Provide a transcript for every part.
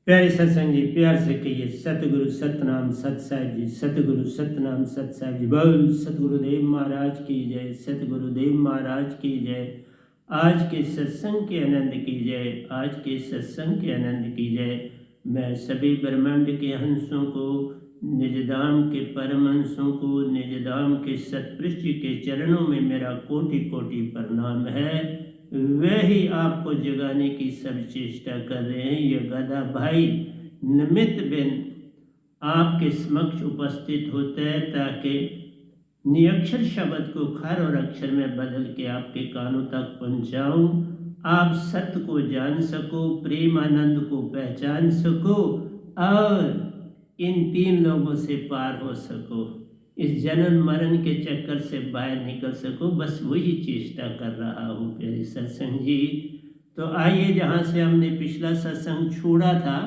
प्यारे सत्संग जी, प्यार से कहिए सतगुरु सतनाम सत साहिब जी, सतगुरु सतनाम सत साहिब जी। बोल सतगुरुदेव महाराज की जय, सतगुरुदेव महाराज की जय। आज के सत्संग के आनंद की जय, आज के सत्संग के आनंद की जय। मैं सभी ब्रह्मांड के हंसों को, निजधाम के परम हंसों को, निजधाम के सतपुरुष जी के चरणों में मेरा कोटि कोटि प्रणाम है। वही आपको जगाने की सब चेष्टा कर रहे हैं। ये गधा भाई निमित्त बिन आपके समक्ष उपस्थित होते हैं ताकि निरक्षर शब्द को खर और अक्षर में बदल के आपके कानों तक पहुंचाऊं, आप सत्य को जान सको, प्रेम आनंद को पहचान सको और इन तीन लोगों से पार हो सको, इस जन्म मरण के चक्कर से बाहर निकल सको। बस वही चेष्टा कर रहा हूँ प्यारे सत्संग जी। तो आइए, जहाँ से हमने पिछला सत्संग छोड़ा था,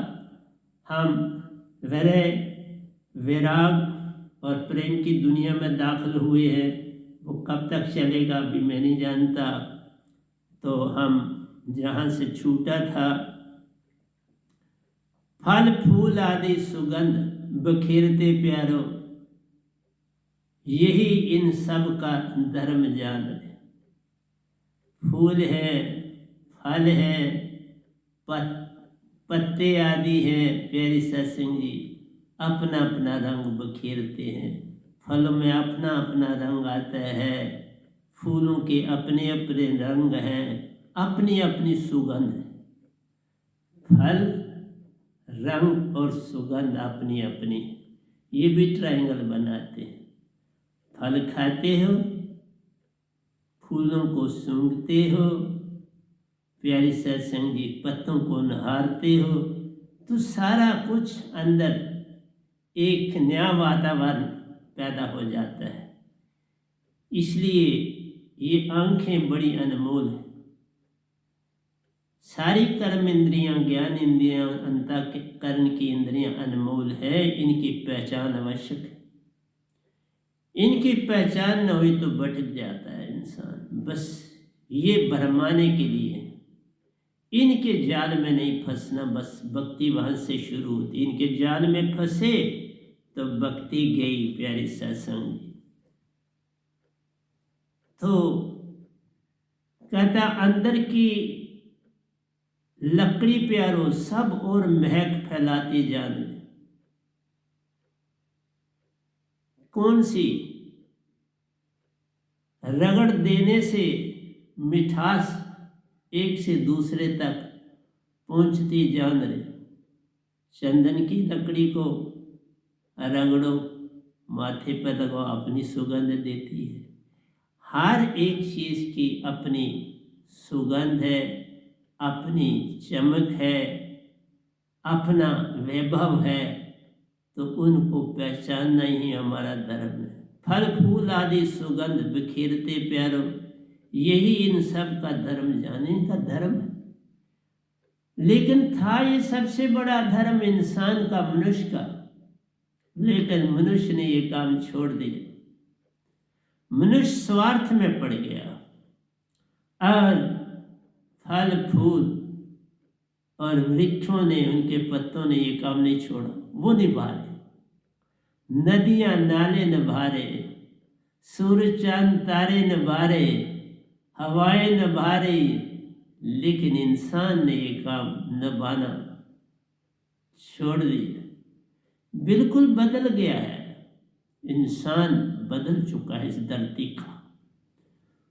हम वैराग और प्रेम की दुनिया में दाखिल हुए हैं। वो कब तक चलेगा अभी मैं नहीं जानता। तो हम जहाँ से छूटा था, फल फूल आदि सुगंध बखेरते प्यारो, यही इन सब का धर्म जान है। फूल है, फल है, पत्ते आदि है प्यारी सत्संग जी, अपना अपना रंग बखेरते हैं। फलों में अपना अपना रंग आता है, फूलों के अपने अपने रंग हैं, अपनी अपनी सुगंध है। फल, रंग और सुगंध अपनी अपनी, ये भी ट्रायंगल बनाते हैं। फल खाते हो, फूलों को सूंघते हो, प्यारी सत्संग जी पत्तों को नहारते हो, तो सारा कुछ अंदर एक नया वातावरण पैदा हो जाता है। इसलिए ये आंखें बड़ी अनमोल हैं। सारी कर्म इंद्रियां, ज्ञान इंद्रियां, अंतःकरण की इंद्रियां अनमोल है। इनकी पहचान आवश्यक है। इनकी पहचान न हुई तो भटक जाता है इंसान। बस ये भरमाने के लिए, इनके जाल में नहीं फंसना। बस भक्ति वहां से शुरू होती। इनके जाल में फंसे तो भक्ति गई प्यारी सत्संग। तो कहता अंदर की लकड़ी प्यारो सब और महक फैलाती जाने। कौन सी? रगड़ देने से मिठास एक से दूसरे तक पहुंचती जान रहे। चंदन की लकड़ी को रगड़ो, माथे पर लगाओ, अपनी सुगंध देती है। हर एक चीज की अपनी सुगंध है, अपनी चमक है, अपना वैभव है। तो उनको पहचानना ही हमारा धर्म है। फल फूल आदि सुगंध बिखेरते प्यारो, यही इन सब का धर्म जाने का धर्म है। लेकिन था ये सबसे बड़ा धर्म इंसान का, मनुष्य का, लेकिन मनुष्य ने ये काम छोड़ दिया। मनुष्य स्वार्थ में पड़ गया और फल फूल और वृक्षों ने, उनके पत्तों ने ये काम नहीं छोड़ा। वो निभा रहे, नदियां नाले निभा रहे, सूरज चांद तारे निभा रहे, हवाएं निभा रही, लेकिन इंसान ने ये काम निभाना छोड़ दिया। बिल्कुल बदल गया है। इंसान बदल चुका है इस धरती का।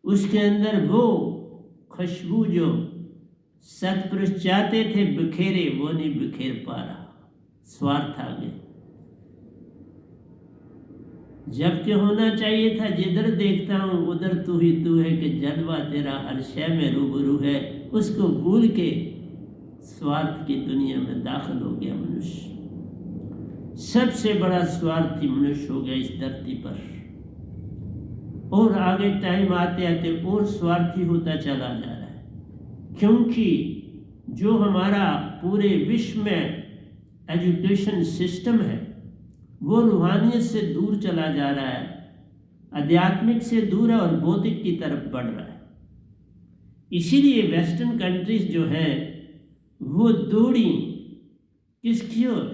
उसके अंदर वो खुशबू जो सतपुरुष चाहते थे बिखेरे, वो नहीं बिखेर पा रहा। स्वार्थ आ गया। जबकि होना चाहिए था, जिधर देखता हूं उधर तू ही तू है, कि जलवा तेरा हर शय में रूबरू है। उसको भूल के स्वार्थ की दुनिया में दाखिल हो गया मनुष्य। सबसे बड़ा स्वार्थी मनुष्य हो गया इस धरती पर। और आगे टाइम आते आते और स्वार्थी होता चला जा रहा है, क्योंकि जो हमारा पूरे विश्व में एजुकेशन सिस्टम है वो रूहानियत से दूर चला जा रहा है, आध्यात्मिक से दूर है और भौतिक की तरफ बढ़ रहा है। इसीलिए वेस्टर्न कंट्रीज जो हैं वो दौड़ी किसकी ओर?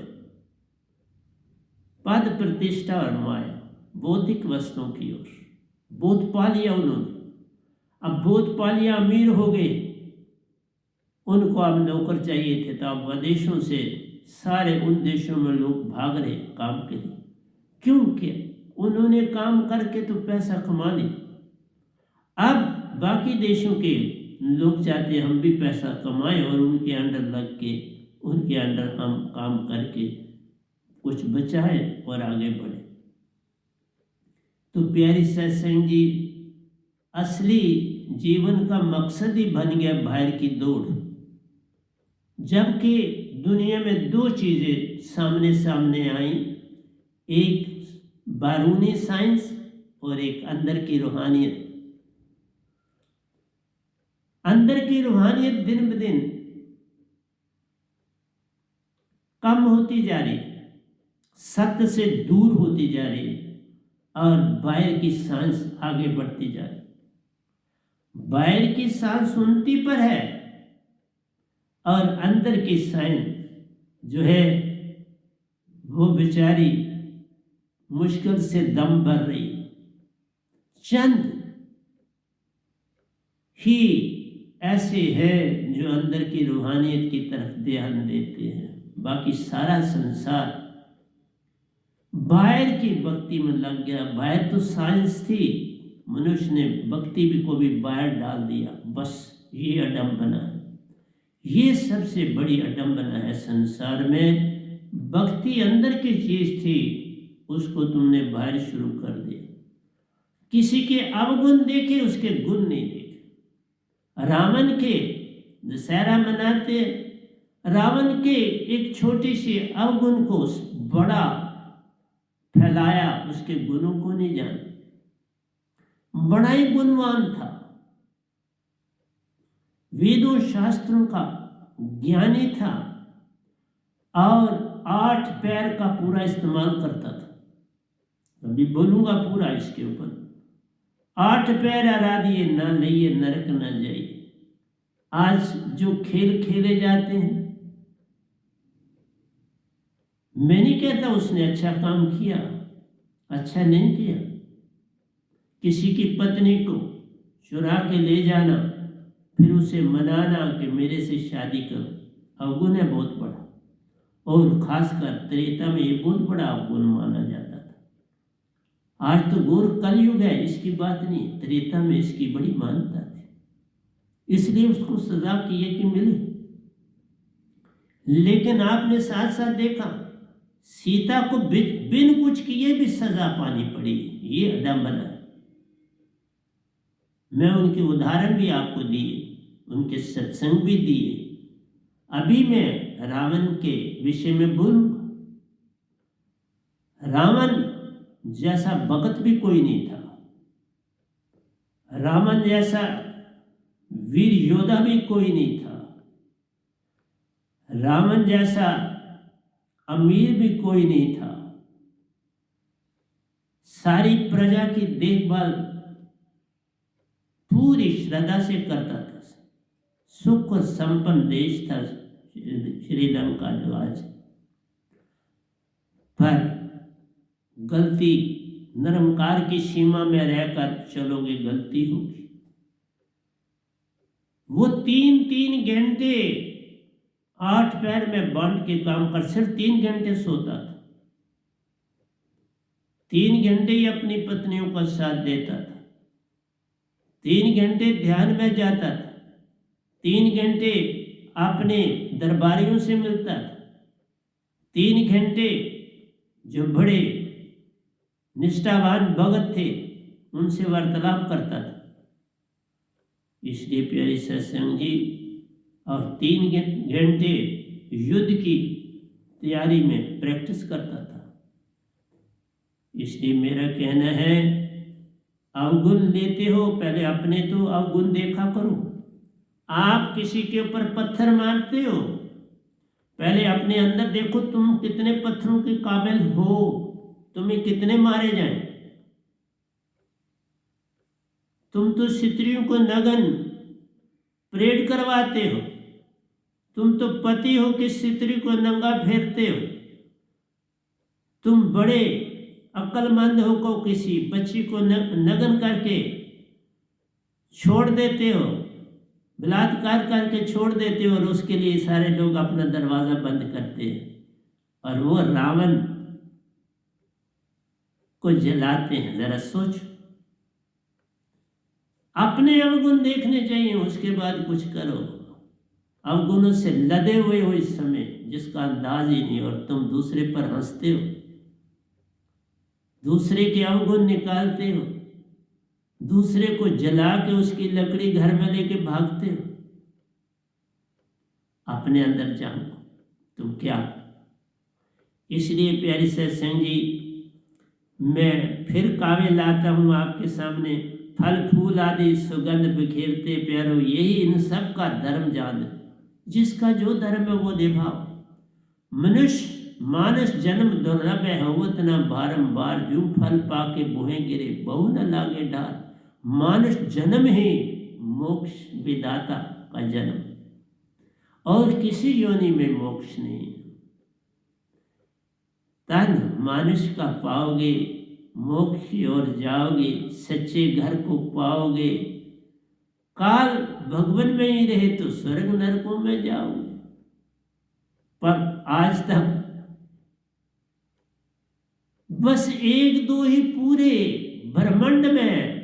पद, प्रतिष्ठा और माया, भौतिक वस्तुओं की ओर। बोध पा लिया उन्होंने। अब बोध पा लिया, अमीर हो गए, उनको अब नौकर चाहिए थे, तो अब विदेशों से सारे उन देशों में लोग भाग रहे काम के लिए। क्योंकि उन्होंने काम करके तो पैसा कमा लिया। अब बाकी देशों के लोग चाहते हम भी पैसा कमाएं और उनके अंडर लग के, उनके अंडर हम काम करके कुछ बचाएं और आगे बढ़े। तो प्यारी सत्संग जी, असली जीवन का मकसद ही बन गया बाहर की दौड़। जबकि दुनिया में दो चीजें सामने सामने आई, एक बारूनी साइंस और एक अंदर की रूहानियत। अंदर की रूहानियत दिन ब दिन कम होती जा रही, सत्य से दूर होती जा रही, और बाहर की सांस आगे बढ़ती जा रही। बाहर की सांस उन्नति पर है और अंदर की सांस जो है वो बेचारी मुश्किल से दम भर रही। चंद ही ऐसे हैं जो अंदर की रूहानियत की तरफ ध्यान देते हैं, बाकी सारा संसार बाहर की भक्ति में लग गया। बाहर तो साइंस थी, मनुष्य ने भक्ति भी को भी बाहर डाल दिया। बस ये अडम्बना है, ये सबसे बड़ी अडम्बना है संसार में। भक्ति अंदर की चीज थी, उसको तुमने बाहर शुरू कर दिया। किसी के अवगुण देखे, उसके गुण नहीं देखे। रावण के दशहरा मनाते, रावण के एक छोटी सी अवगुण को बड़ा फैलाया, उसके गुणों को नहीं जाना। बड़ा ही गुणवान था, वेदों शास्त्रों का ज्ञानी था और 8 पैर का पूरा इस्तेमाल करता था। अभी बोलूंगा पूरा इसके ऊपर। 8 पैर आराधिए ना लइए नरक न जाइए। आज जो खेल खेले जाते हैं, मैं नहीं कहता उसने अच्छा काम किया, अच्छा नहीं किया। किसी की पत्नी को चुरा के ले जाना, फिर उसे मनाना कि मेरे से शादी करो, अवगुण है बहुत बड़ा। और खासकर त्रेता में ये बहुत बड़ा अवगुण माना जाता था। आज तो घोर कलयुग है, इसकी बात नहीं, त्रेता में इसकी बड़ी मान्यता थी, इसलिए उसको सजा की है कि मिली। लेकिन आपने साथ साथ देखा, सीता को बिन कुछ किए भी सजा पानी पड़ी। ये अडम्बना है। मैं उनके उदाहरण भी आपको दिए, उनके सत्संग भी दिए। अभी मैं रावण के विषय में बोलूंगा। रावण जैसा भगत भी कोई नहीं था, रावण जैसा वीर योद्धा भी कोई नहीं था, रावण जैसा अमीर भी कोई नहीं था। सारी प्रजा की देखभाल पूरी श्रद्धा से करता था। सुख और संपन्न देश था श्रीलंका जो आज। पर गलती निरंकार की सीमा में रहकर चलोगे, गलती होगी। वो 3-3 घंटे 8 पैर में बांध के काम कर, सिर्फ 3 घंटे सोता था, 3 घंटे ही अपनी पत्नियों का साथ देता था, 3 घंटे ध्यान में जाता था, 3 घंटे अपने दरबारियों से मिलता था, 3 घंटे जो बड़े निष्ठावान भगत थे उनसे वार्तालाप करता था। इसलिए प्यारी सत्संग जी, और 3 घंटे युद्ध की तैयारी में प्रैक्टिस करता था। इसलिए मेरा कहना है, अवगुण लेते हो, पहले अपने तो अवगुण देखा करो। आप किसी के ऊपर पत्थर मारते हो, पहले अपने अंदर देखो तुम कितने पत्थरों के काबिल हो, तुम्हें कितने मारे जाएं। तुम तो स्त्रियों को नग्न परेड करवाते हो, तुम तो पति हो कि स्त्री को नंगा फेरते हो। तुम बड़े अक्लमंद हो को किसी बच्ची को नग्न करके छोड़ देते हो, बलात्कार करके छोड़ देते हो, और उसके लिए सारे लोग अपना दरवाजा बंद करते हैं और वो रावण को जलाते हैं। जरा सोचो, अपने अवगुण देखने चाहिए, उसके बाद कुछ करो। अवगुणों से लदे हुए हो इस समय जिसका अंदाज ही नहीं, और तुम दूसरे पर हंसते हो, दूसरे के अवगुण निकालते हो, दूसरे को जला के उसकी लकड़ी घर में लेके भागते हो। अपने अंदर जानो तुम क्या। इसलिए प्यारी सत्संग जी, मैं फिर काव्य लाता हूँ आपके सामने। फल फूल आदि सुगंध बिखेरते प्यारो, यही इन सब का धर्म जान। जिसका जो धर्म है वो निभाओ। मनुष्य मानस जन्म दुर्लभ है, होवत न बारंबार। जो फल पाके बुहे गिरे, बहु न लागे डार। मानस जन्म ही मोक्ष विदाता का जन्म, और किसी योनि में मोक्ष नहीं। तन मानुष का पाओगे, मोक्ष की ओर जाओगे, सच्चे घर को पाओगे। काल भगवन में ही रहे तो स्वर्ग नरकों में जाओगे। पर आज तक बस एक दो ही पूरे ब्रह्मांड में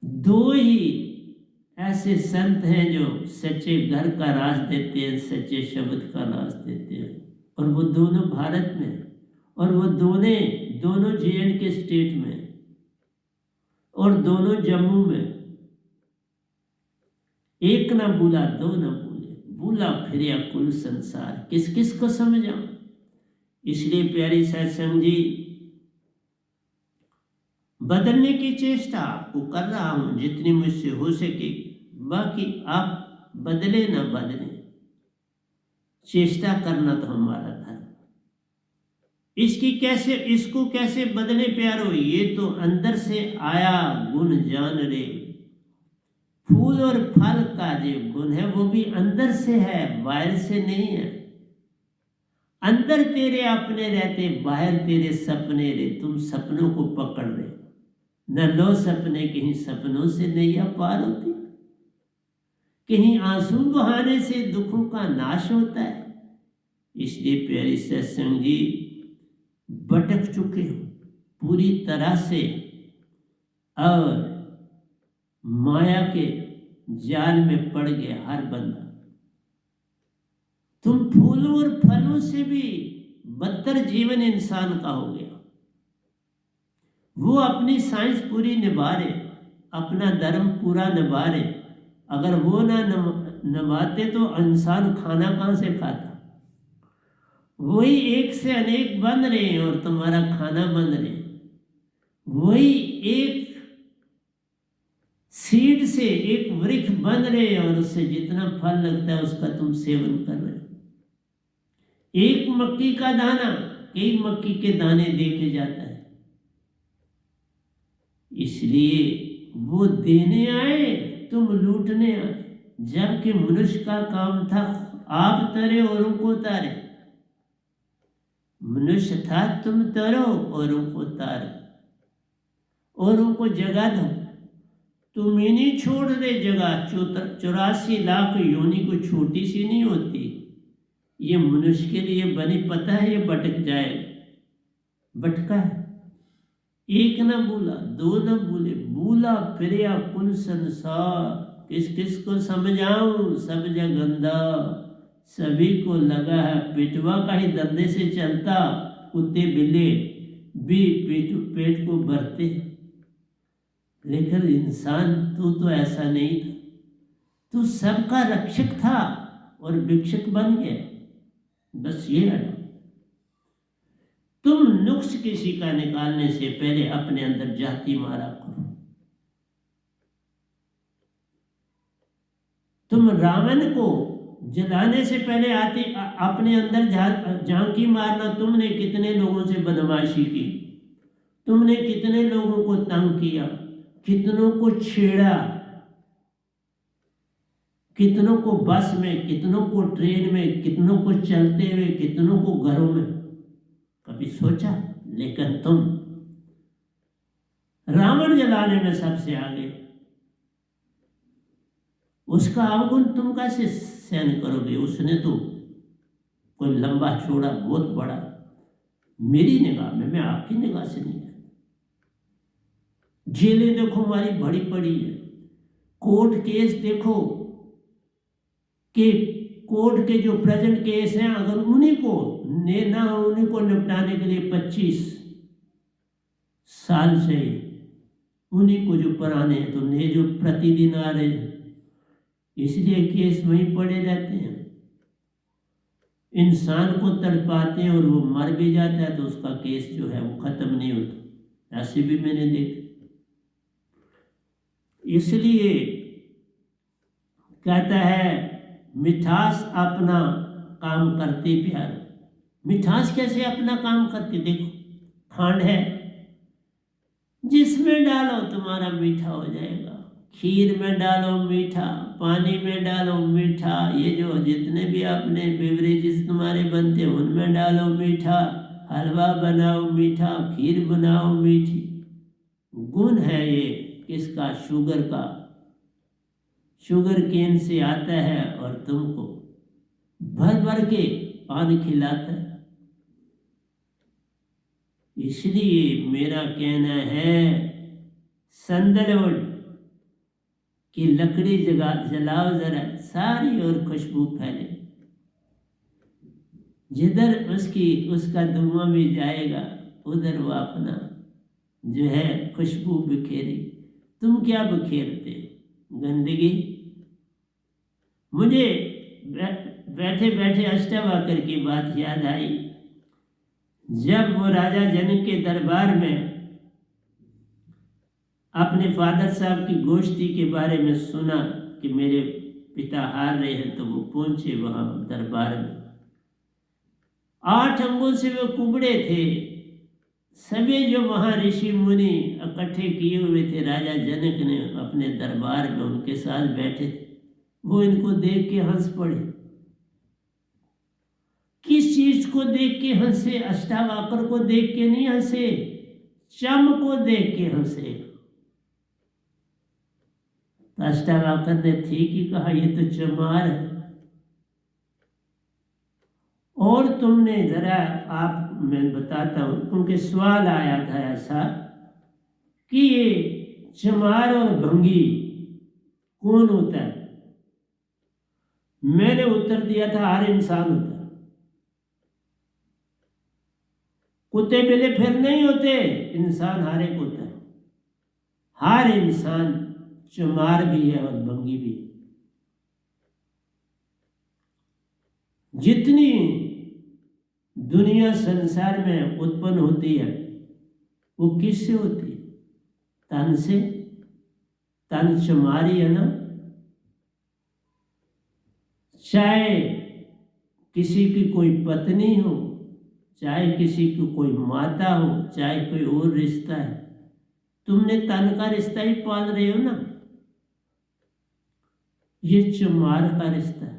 दो ही ऐसे संत हैं जो सच्चे घर का राज देते हैं, सच्चे शब्द का राज देते हैं, और वो दोनों भारत में, और वो दोनों J&K स्टेट में, और दोनों जम्मू में। एक ना भूला दो ना भूले, भूला फिर कुल संसार। किस किस को समझाऊं। इसलिए प्यारी सत्संग जी, बदलने की चेष्टा आपको कर रहा हूं जितनी मुझसे हो सके। बाकी आप बदले ना बदले, चेष्टा करना तो हमारा धर्म। इसको कैसे बदले प्यारो, ये तो अंदर से आया गुण जान रे। फूल और फल का जो गुण है वो भी अंदर से है, बाहर से नहीं है। अंदर तेरे अपने रहते, बाहर तेरे सपने रे। तुम सपनों को पकड़ रहे, न लो सपने कहीं सपनों से नैया पार होती। कहीं आंसू बहाने से दुखों का नाश होता है। इसलिए प्यारी सत्संग जी, भटक चुके हो पूरी तरह से, और माया के जाल में पड़ गया हर बंदा। तुम फूलों और फलों से भी बदतर जीवन इंसान का हो गया। वो अपनी साइंस पूरी निभा रहे, अपना धर्म पूरा निभा रहे। अगर वो ना निभाते तो इंसान खाना कहाँ से खाता। वही एक से अनेक बन रहे हैं और तुम्हारा खाना बन रहे हैं। वही एक सीड से एक वृक्ष बन रहे हैं और उससे जितना फल लगता है उसका तुम सेवन कर रहे हो। एक मक्की का दाना कई मक्की के दाने देके जाता है। इसलिए वो देने आए, तुम लूटने आए। जबकि मनुष्य का काम था आप तरे औरों को तारे। मनुष्य था तुम तरो औरों को तारो, औरों को जगा दो। तुम ही नहीं छोड़ दे जगह। 84 लाख योनि को छोटी सी नहीं होती। ये मनुष्य के लिए बनी, पता है ये भटक जाएगा, भटका है। एक न भूला दो न भूले, भूला फिर कुल संसार। किस किस को समझाऊं, सब जग अंधा। सभी को लगा है पेटवा का ही धंधे से चलता। कुत्ते बिल्ले भी पेट को भरते, लेकिन इंसान तू तो ऐसा नहीं था। तू सबका रक्षक था और भिक्षक बन गया। बस ये है। तुम नुक्स किसी का निकालने से पहले अपने अंदर जाति मारा करो। तुम रावण को जलाने से पहले अपने अंदर झांकी मारना। तुमने कितने लोगों से बदमाशी की, तुमने कितने लोगों को तंग किया, कितनों को छेड़ा, कितनों को बस में, कितनों को ट्रेन में, कितनों को चलते हुए, कितनों को घरों में, कभी सोचा? लेकिन तुम रावण जलाने में सबसे आगे, उसका अवगुण तुम कैसे सहन करोगे? उसने तो कोई लंबा चौड़ा बहुत बड़ा, मेरी निगाह में, मैं आपकी निगाह से नहीं है। जेलें देखो हमारी बड़ी पड़ी है, कोर्ट केस देखो कि कोर्ट के जो प्रेजेंट केस हैं, अगर उन्हीं को निपटाने के लिए 25 साल चाहिए, उन्हीं को जो पुराने हैं, तो नए जो प्रतिदिन आ रहे हैं, इसलिए केस वहीं पड़े रहते हैं। इंसान को तड़पाते हैं और वो मर भी जाता है, तो उसका केस जो है वो खत्म नहीं होता। ऐसे भी मैंने देखा। इसलिए कहता है मिठास अपना काम करती प्यार। मिठास कैसे अपना काम करती? देखो, खांड है, जिसमें डालो तुम्हारा मीठा हो जाएगा। खीर में डालो मीठा, पानी में डालो मीठा, ये जो जितने भी अपने बेवरेजेस तुम्हारे बनते हैं उनमें डालो मीठा, हलवा बनाओ मीठा, खीर बनाओ मीठी। गुण है ये किसका? शुगर का। शुगर केन से आता है और तुमको भर भर के पानी खिलाता है। इसलिए मेरा कहना है संदलवुड की लकड़ी जलाओ जरा, सारी और खुशबू फैले। जिधर उसका धुआं भी जाएगा, उधर वो अपना जो है खुशबू बिखेरे। तुम क्या बिखेरते? गंदगी। मुझे बैठे बैठे अष्टावक्र की बात याद आई। जब वो राजा जनक के दरबार में अपने फादर साहब की गोष्ठी के बारे में सुना कि मेरे पिता हार रहे हैं, तो वो पहुंचे वहां दरबार में। 8 अंगों से वो कुबड़े थे। सभी जो वहां ऋषि मुनि इकट्ठे किए हुए थे, राजा जनक ने अपने दरबार में उनके साथ बैठे थे, वो इनको देख के हंस पड़े। किस चीज को देख के हंसे? अष्टावक्र को देख के नहीं हंसे, चम को देख के हंसे। अष्टावक्र ने ठीक ही कहा, ये तो चमार है। और तुमने जरा, आप, मैं बताता हूं, क्योंकि सवाल आया था ऐसा कि ये चमार और भंगी कौन होता है? मैंने उत्तर दिया था, हर इंसान होता है। कुत्ते बिल्ली फिर नहीं होते, इंसान हर एक होता है। हर इंसान चमार भी है और भंगी भी है। जितनी दुनिया संसार में उत्पन्न होती है वो किससे होती है? तन से। तन चमारी है ना। चाहे किसी की कोई पत्नी हो, चाहे किसी की कोई माता हो, चाहे कोई और रिश्ता है, तुमने तन का रिश्ता ही पाल रहे हो ना। ये चमार का रिश्ता है।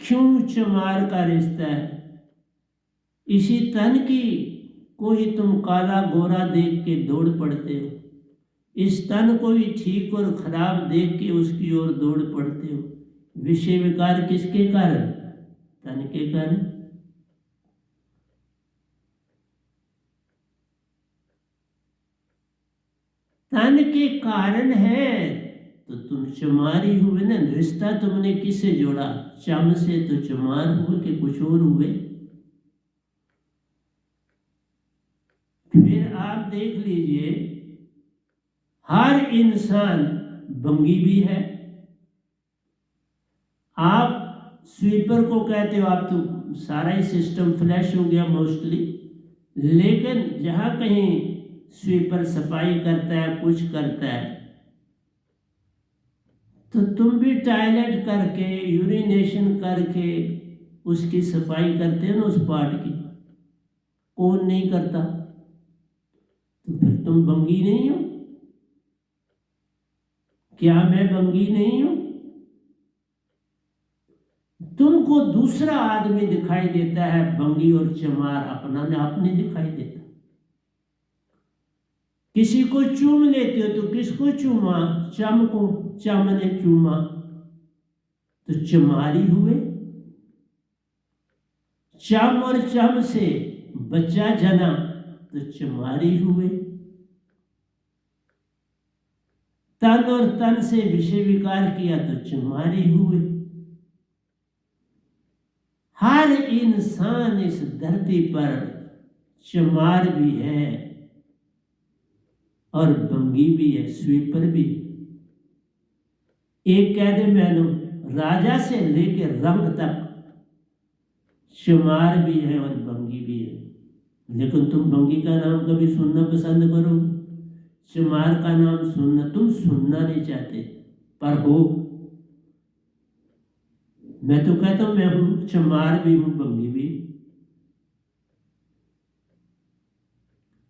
क्यों चमार का रिश्ता है? इसी तन की को ही तुम काला गोरा देख के दौड़ पड़ते हो। इस तन को ही ठीक और खराब देख के उसकी ओर दौड़ पड़ते हो। विषय विकार किसके कारण? तन के कारण। तन के कारण है तो तुम चमारी हुए ना। रिश्ता तुमने किससे जोड़ा? चम से तो चमार हुए कि कुछ और हुए? फिर आप देख लीजिए, हर इंसान भंगी भी है। आप स्वीपर को कहते हो, आप तो सारा ही सिस्टम फ्लैश हो गया मोस्टली, लेकिन जहां कहीं स्वीपर सफाई करता है, कुछ करता है, तो तुम भी टॉयलेट करके, यूरिनेशन करके उसकी सफाई करते हो ना, उस पार्ट की। कौन नहीं करता? तो फिर तुम भंगी नहीं हो? क्या मैं भंगी नहीं हूं? तुमको दूसरा आदमी दिखाई देता है, बंगी और चमार अपना ने आप नहीं दिखाई देता। किसी को चूम लेते हो तो किसको चूमा? चम को। चम ने चूमा तो चमारी हुए। चम और चम से बच्चा जना तो चमारी हुए। तन और तन से विषय विकार किया तो चमारी हुए। हर इंसान इस धरती पर चमार भी है और बंगी भी है, स्वीपर भी है। एक कह दे मैनू राजा से लेकर रंग तक चमार भी है और बंगी भी है, लेकिन तुम बंगी का नाम कभी सुनना पसंद करोगे? चमार का नाम सुनना तुम सुनना नहीं चाहते, पर हो। मैं तो कहता हूं मैं हूं चमार भी हूं, बंगी भी।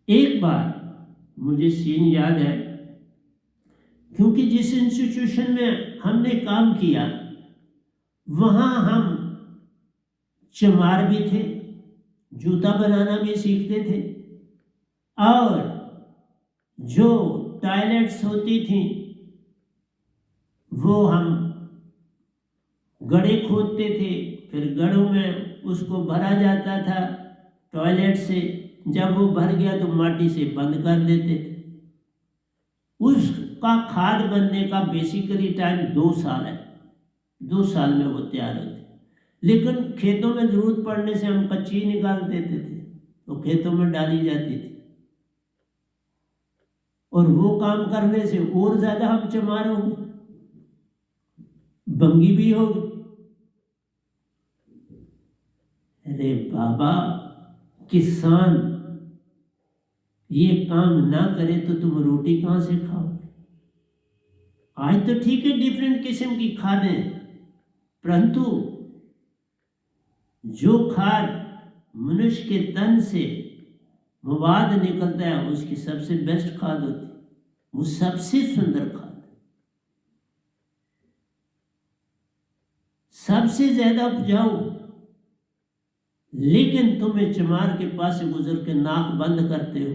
एक बार मुझे सीन याद है, क्योंकि जिस इंस्टीट्यूशन में हमने काम किया वहां हम चमार भी थे, जूता बनाना भी सीखते थे, और जो टॉयलेट्स होती थी वो हम गड्ढे खोदते थे, फिर गड्ढों में उसको भरा जाता था टॉयलेट से। जब वो भर गया तो माटी से बंद कर देते थे। उसका खाद बनने का बेसिकली टाइम 2 साल है, 2 साल में वो तैयार होते। लेकिन खेतों में जरूरत पड़ने से हम कच्ची निकाल देते थे, तो खेतों में डाली जाती थी, और वो काम करने से और ज्यादा हम चमार हो गए, बंगी भी हो गए। अरे बाबा, किसान ये काम ना करे तो तुम रोटी कहां से खाओगे? आज तो ठीक है डिफरेंट किस्म की खादें, परंतु जो खाद मनुष्य के तन से मवाद निकलता है उसकी सबसे बेस्ट खाद होती है, वो सबसे सुंदर खाद, सबसे ज्यादा उपजाऊ। लेकिन तुम्हें चमार के पास से गुजर के नाक बंद करते हो।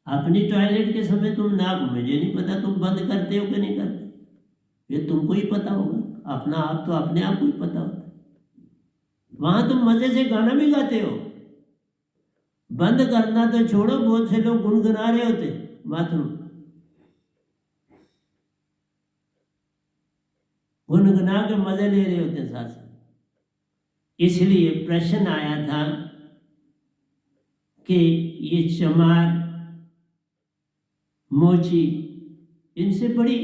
अपनी टॉयलेट के समय तुम नाक, मुझे नहीं पता तुम बंद करते हो कि नहीं करते, ये तुमको ही पता होगा। अपना आप तो अपने आप को ही पता होता है। वहां तुम मजे से गाना भी गाते हो, बंद करना तो छोड़ो, बहुत से लोग गुनगुना रहे होते बाथरूम, गुनगुना के मजे ले रहे होते साथ साथ। इसलिए प्रश्न आया था कि ये चमार, मोची, इनसे बड़ी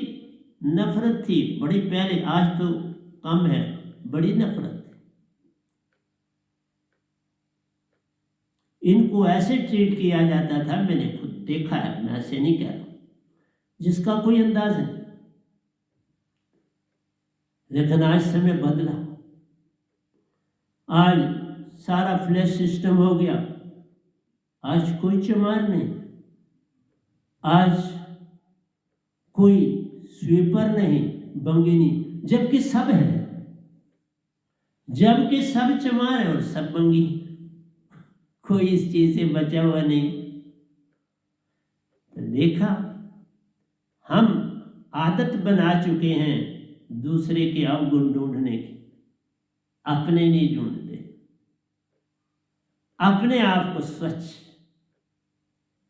नफरत थी, बड़ी पहले, आज तो कम है, बड़ी नफरत थी। इनको ऐसे ट्रीट किया जाता था, मैंने खुद देखा है, मैं ऐसे नहीं कह रहा, जिसका कोई अंदाज नहीं। लेकिन आज समय बदला, आज सारा फ्लैश सिस्टम हो गया, आज कोई चमार नहीं, आज कोई स्वीपर नहीं, बंगी नहीं, जबकि सब है, जबकि सब चमार है और सब बंगी, कोई इस चीज से बचा हुआ नहीं। तो देखा, हम आदत बना चुके हैं दूसरे के अवगुण ढूंढने की, अपने नहीं ढूंढते, अपने आप को स्वच्छ,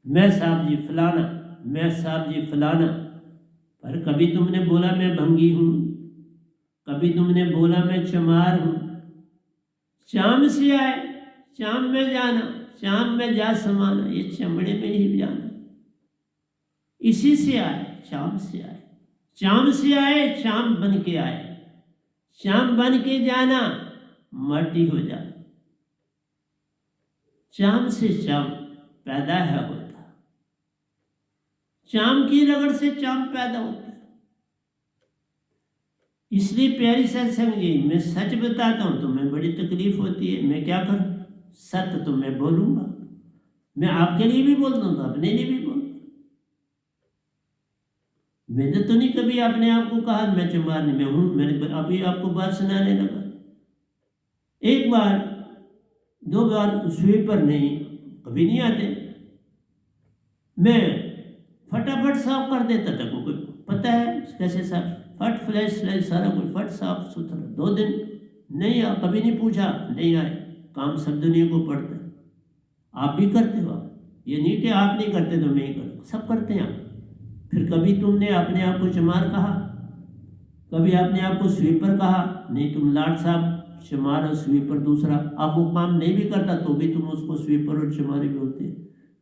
मैं साहब जी फलाना, मैं साहब जी फलाना। पर कभी तुमने बोला मैं भंगी हूं, कभी तुमने बोला मैं चमार हूं? चाम से आए चाम में जाना, चाम में जा समाना, ये चमड़े में ही जाना, इसी से आए, चाम से आए, चाम से आए, चाम बन के आए, चाम बन के जाना, माटी हो जाना। चाम से चाम पैदा है होता, चाम की रगड़ से चाम पैदा होता है। इसलिए प्यारी सत्संग जी, मैं सच बताता हूं, तुम्हें बड़ी तकलीफ होती है, मैं क्या करूं? सत्य तो मैं बोलूंगा, मैं आपके लिए भी बोलता हूं तो अपने लिए भी बोलता हूं। मैंने तो नहीं कभी अपने आप को कहा मैं चमार नहीं, मैं हूँ। मैंने अभी आपको बात सुनाने लगा। एक बार 2 बार स्वीपर नहीं, कभी नहीं आते, मैं फटाफट साफ कर देता था। को पता है कैसे साफ, फट फ्लैश फ्लैश सारा कुछ फट साफ सुथरा। 2 दिन नहीं आ, कभी नहीं पूछा, नहीं आए। काम सब दुनिया को पड़ता है, आप भी करते हो। ये नहीं कि आप नहीं करते तो मैं ही करता, सब करते हैं आप। फिर कभी तुमने अपने आप को चमार कहा, कभी आपने आपको स्वीपर कहा नहीं? तुम लाट साहब चमार और स्वीपर दूसरा। आप वो काम नहीं भी करता तो भी तुम उसको स्वीपर और चमारी बोलते हैं,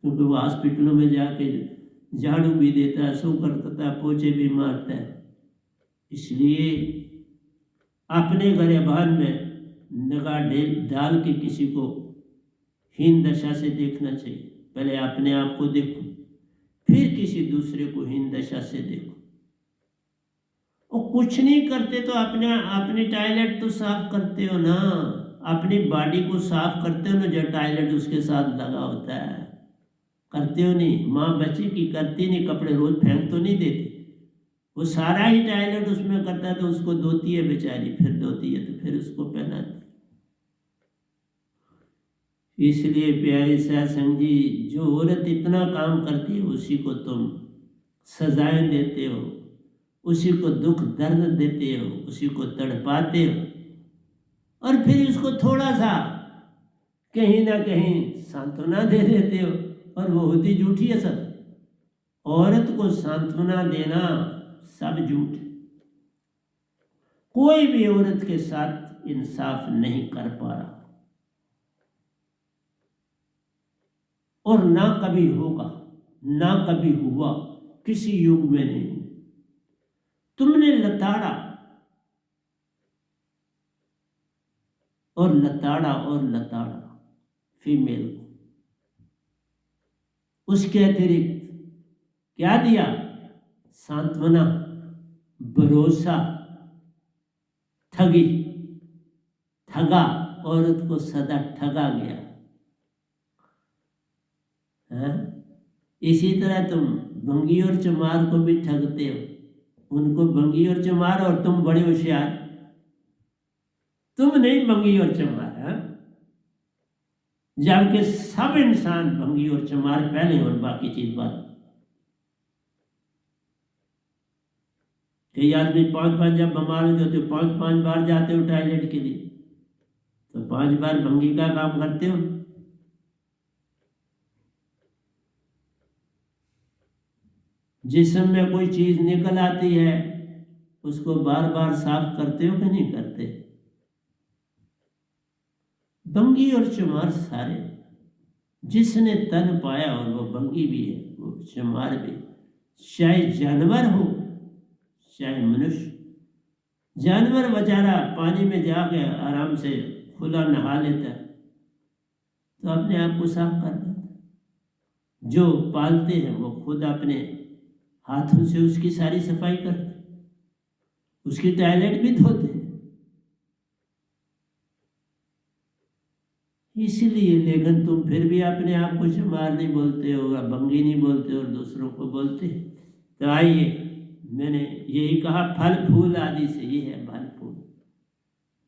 क्योंकि वो हॉस्पिटलों में जाके झाड़ू भी देता है, सो करता है, पोछे भी मारता है। इसलिए अपने गरेबान में निगाह डाल के किसी को हीन दशा से देखना चाहिए। पहले अपने आप को देखो, फिर किसी दूसरे को हीन दशा से देखो। और कुछ नहीं करते तो अपने टॉयलेट तो साफ करते हो ना, अपनी बॉडी को साफ करते हो ना, जो टॉयलेट उसके साथ लगा होता है, करते हो नहीं? माँ बच्ची की करती नहीं, कपड़े रोज फेंक तो नहीं देती, वो सारा ही टॉयलेट उसमें करता है, तो उसको धोती है बेचारी, फिर धोती है तो फिर उसको पहनाती। इसलिए प्यारे सत्संग जी, जो औरत इतना काम करती है उसी को तुम सजाएं देते हो, उसी को दुख दर्द देते हो, उसी को तड़पाते हो, और फिर उसको थोड़ा सा कहीं ना कहीं सांत्वना दे देते हो। और वो होती झूठी है सब। औरत को सांत्वना देना सब झूठ। कोई भी औरत के साथ इंसाफ नहीं कर पा रहा, और ना कभी होगा, ना कभी हुआ, किसी युग में नहीं। तुमने लताड़ा और लताड़ा फीमेल को, उसके अतिरिक्त क्या दिया? सांत्वना, भरोसा, ठगी, ठगा। औरत को सदा ठगा गया है। इसी तरह तुम भंगी और चमार को भी ठगते हो, उनको भंगी और चमार, और तुम बड़े होशियार, तुम नहीं भंगी और चमार है, जबकि सब इंसान भंगी और चमार पहले और बाकी चीज बाद। कई आदमी 5 जब बीमार हो जाते हो 5 बार जाते हो टॉयलेट के लिए, तो 5 बार भंगी का काम करते हो। जिस्म में कोई चीज निकल आती है उसको बार बार साफ करते हो कि नहीं करते? भंगी और चमार सारे, जिसने तन पाया और वो भंगी भी है, वो चमार भी, चाहे जानवर हो चाहे मनुष्य। जानवर बेचारा पानी में जाके आराम से खुला नहा लेता है तो अपने आप को साफ कर देता है। जो पालते हैं वो खुद अपने हाथों से उसकी सारी सफाई करते, उसकी टॉयलेट भी धोते हैं। इसीलिए लेकिन तुम फिर भी अपने आप को चमार नहीं बोलते हो, भंगी नहीं बोलते और दूसरों को बोलते। तो आइए, मैंने यही कहा फल फूल आदि से, ये है फल फूल।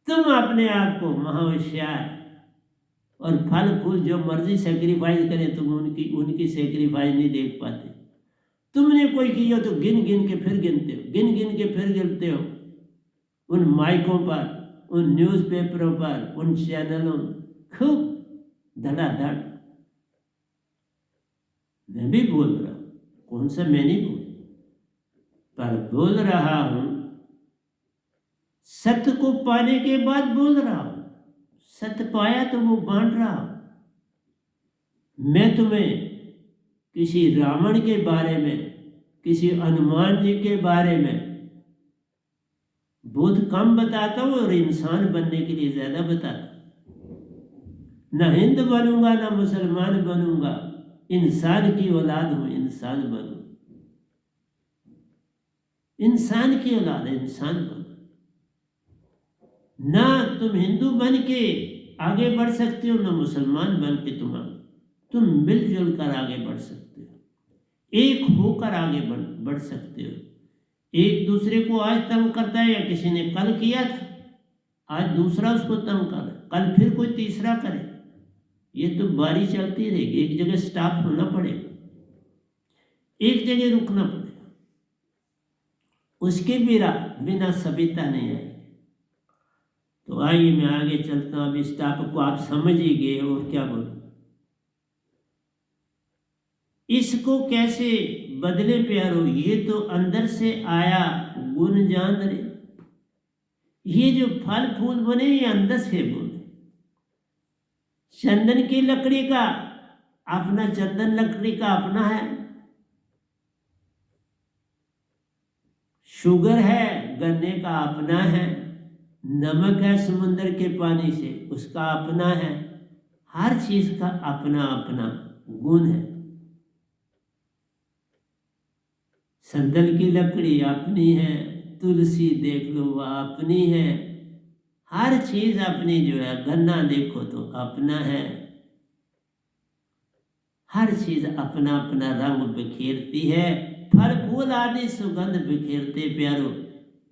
तुम अपने आप को महाहोशियार, और फल फूल जो मर्जी सेक्रीफाइस करें तुम उनकी सेक्रीफाइस नहीं देख पाते। तुमने कोई की हो तो गिन गिन के फिर गिनते हो, गिन गिन के फिर गिनते हो, उन माइकों पर, उन न्यूज़पेपरों पर, उन चैनलों, खूब धड़ाधड़। मैं भी बोल रहा हूं, कौन सा मैं नहीं बोल, पर बोल रहा हूं सत्य को पाने के बाद बोल रहा हूं। सत्य पाया तो वो बांट रहा हूं। मैं तुम्हें किसी रावण के बारे में, किसी हनुमान जी के बारे में बहुत कम बताता हूं, और इंसान बनने के लिए ज्यादा बताता हूं। न हिंद बनूंगा न मुसलमान बनूंगा, इंसान की औलाद हूं, इंसान बनूं, इंसान की औलाद है, इंसान बनूं। ना तुम हिंदू बन के आगे बढ़ सकते हो, ना मुसलमान बन के तुम मिलजुल कर आगे बढ़ सकते हो, एक होकर आगे बढ़ सकते हो। एक दूसरे को आज तंग करता है, या किसी ने कल किया था, आज दूसरा उसको तंग कर, कल फिर कोई तीसरा करे। ये तो बारी चलती रहेगी। एक जगह स्टॉप होना पड़ेगा, एक जगह रुकना पड़ेगा। उसके बिना सभ्यता नहीं आएगी। तो आइए मैं आगे चलता हूँ। अब इस टॉपिक को आप समझ ही गए, और क्या बोलूं। इसको कैसे बदले प्यारो, ये तो अंदर से आया गुण जान रे। ये जो फल फूल बने ये अंदर से बने। चंदन की लकड़ी का अपना, चंदन लकड़ी का अपना है। शुगर है गन्ने का अपना है। नमक है समुद्र के पानी से, उसका अपना है। हर चीज का अपना अपना गुण है। संदल की लकड़ी अपनी है, तुलसी देख लो वह अपनी है। हर चीज अपनी जो है, गन्ना देखो तो अपना है। हर चीज अपना अपना रंग बिखेरती है। फल फूल आदि सुगंध बिखेरते प्यारो।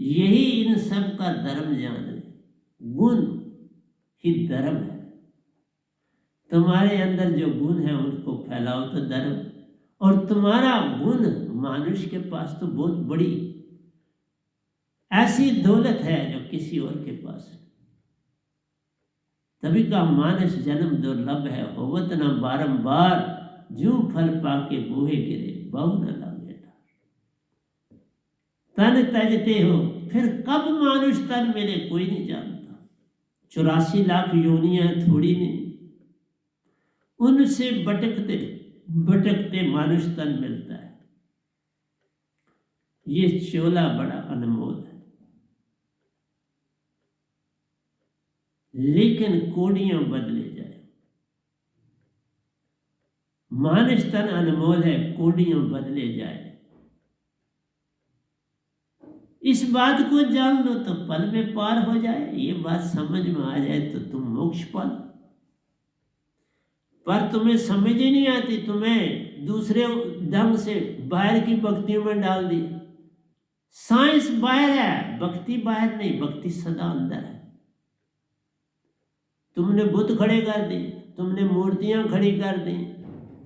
यही इन सब का धर्म जान है। गुण ही धर्म है। तुम्हारे अंदर जो गुण है उनको फैलाओ तो धर्म। और तुम्हारा गुण मानुष के पास तो बहुत बड़ी ऐसी दौलत है जो किसी और के पास। तभी का मानस जन्म दुर्लभ है, होवत न बारंबार। जू फल पाके बूहे गिरे, बहु न लागे। तन तजते हो, फिर कब मानुष तन मिले कोई नहीं जानता। 84 लाख योनियां थोड़ी नहीं। उनसे भटकते भटकते मानुष तन मिलता है। ये चोला बड़ा अनमोल है। लेकिन कोड़ियां बदले जाए। मानुष तन अनमोल है, कोड़ियां बदले जाए। इस बात को जान लो तो पल में पार हो जाए। ये बात समझ में आ जाए तो तुम मोक्ष पालो। पर तुम्हें समझ ही नहीं आती, तुम्हें दूसरे ढंग से बाहर की भक्तियों में डाल दी। साइंस बाहर है, भक्ति बाहर नहीं, भक्ति सदा अंदर है। तुमने बुत खड़े कर दिए, तुमने मूर्तियां खड़ी कर दी,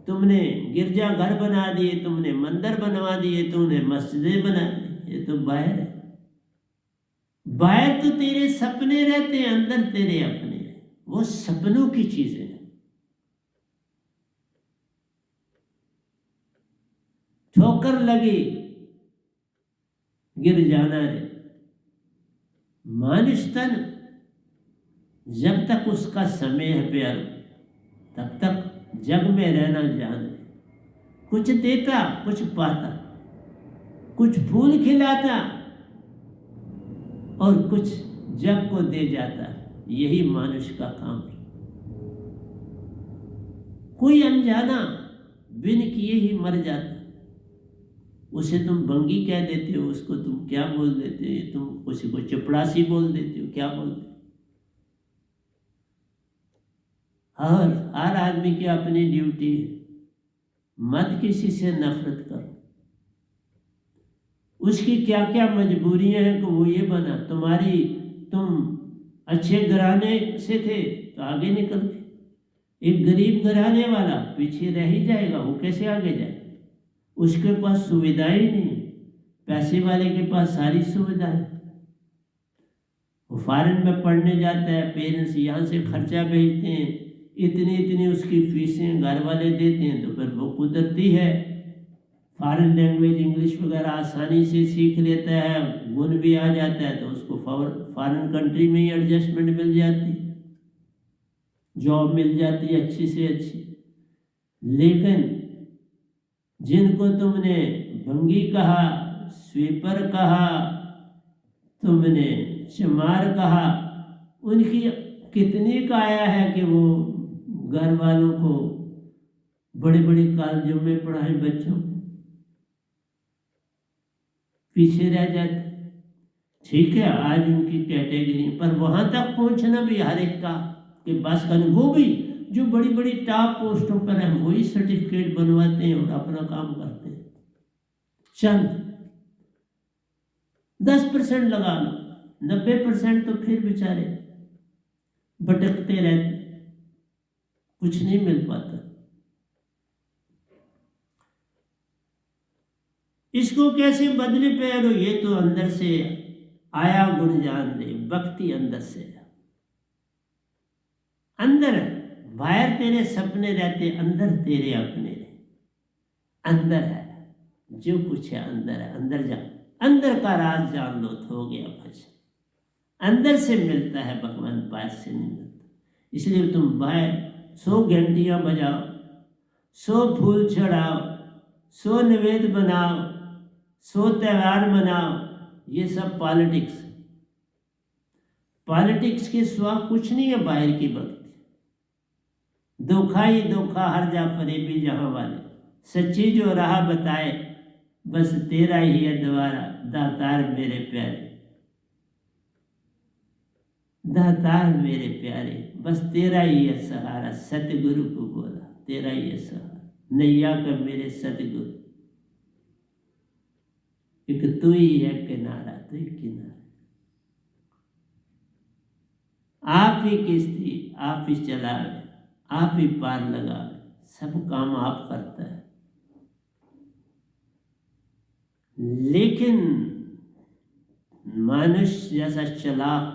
तुमने गिरजा घर बना दिए, तुमने मंदिर बनवा दिए, तुमने मस्जिदें बना दी। ये तो बाहर है। बाहर तो तेरे सपने रहते हैं, अंदर तेरे अपने हैं। वो सपनों की चीजें हैं। ठोकर लगी गिर जाना रे। मानुष तन जब तक उसका समय है प्यारो, तब तक जग में रहना जान रे। कुछ देता कुछ पाता, कुछ फूल खिलाता और कुछ जग को दे जाता। यही मानुष का काम है। कोई अनजाना बिन किए ही मर जाता। उसे तुम बंगी कह देते हो, उसको तुम क्या बोल देते हो, तुम उसी को चपड़ासी बोल देते हो, क्या बोलते हो। और हर आदमी की अपनी ड्यूटी है। मत किसी से नफरत करो। उसकी क्या क्या मजबूरियां हैं कि वो ये बना। तुम अच्छे घराने से थे तो आगे निकल गए। एक गरीब घराने वाला पीछे रह ही जाएगा, वो कैसे आगे जाए। उसके पास सुविधाएं ही नहीं। पैसे वाले के पास सारी सुविधा है। वो फॉरेन में पढ़ने जाता है, पेरेंट्स यहाँ से खर्चा भेजते हैं, इतनी इतनी उसकी फीसें घर वाले देते हैं, तो फिर वो कुदरती है फॉरेन लैंग्वेज इंग्लिश वगैरह आसानी से सीख लेता है, गुण भी आ जाता है, तो उसको फॉरेन कंट्री में ही एडजस्टमेंट मिल जाती है, जॉब मिल जाती है अच्छी से अच्छी। लेकिन जिनको तुमने भंगी कहा, स्वीपर कहा, तुमने चमार कहा, उनकी कितनी काया है कि वो घर वालों को बड़े बड़े कॉलेजों में पढ़ाए, बच्चों पीछे रह जाते। ठीक है, आज उनकी कैटेगरी, पर वहां तक पहुंचना भी हर एक का के पास का नहीं। वो भी जो बड़ी बड़ी टॉप पोस्टों पर है, वही सर्टिफिकेट बनवाते हैं और अपना काम करते हैं। चंद 10% लगा लो, 90% तो फिर बेचारे भटकते रहते, कुछ नहीं मिल पाता। इसको कैसे बदले पैरो, ये तो अंदर से आया गुण जान दे, भक्ति अंदर से, अंदर बाहर तेरे सपने रहते, अंदर तेरे अपने, अंदर है जो कुछ है, अंदर है, अंदर जा, अंदर का राज जान लो तो हो गया भजन। अंदर से मिलता है भगवान, बाहर से नहीं मिलता। इसलिए तुम बाहर 100 घंटियां बजाओ, 100 फूल चढ़ाओ, 100 निवेद बनाओ, 100 त्यौहार मनाओ, ये सब पॉलिटिक्स, पॉलिटिक्स के सिवा कुछ नहीं है बाहर की भक्ति। धोखा ही धोखा हर जा फरेबी जहां वाले, सच्ची जो राह बताए बस तेरा ही है द्वारा, दातार मेरे प्यारे, दातार मेरे प्यारे, बस तेरा ही है सहारा। सतगुरु को बोला तेरा ही है सहारा, नैया का मेरे सतगुरु, एक तू ही है किनारा, तू ही किनारा। आप ही किश्ती आप ही चलावे, आप ही पार लगावे, सब काम आप करता है। लेकिन मनुष्य जैसा चालाक,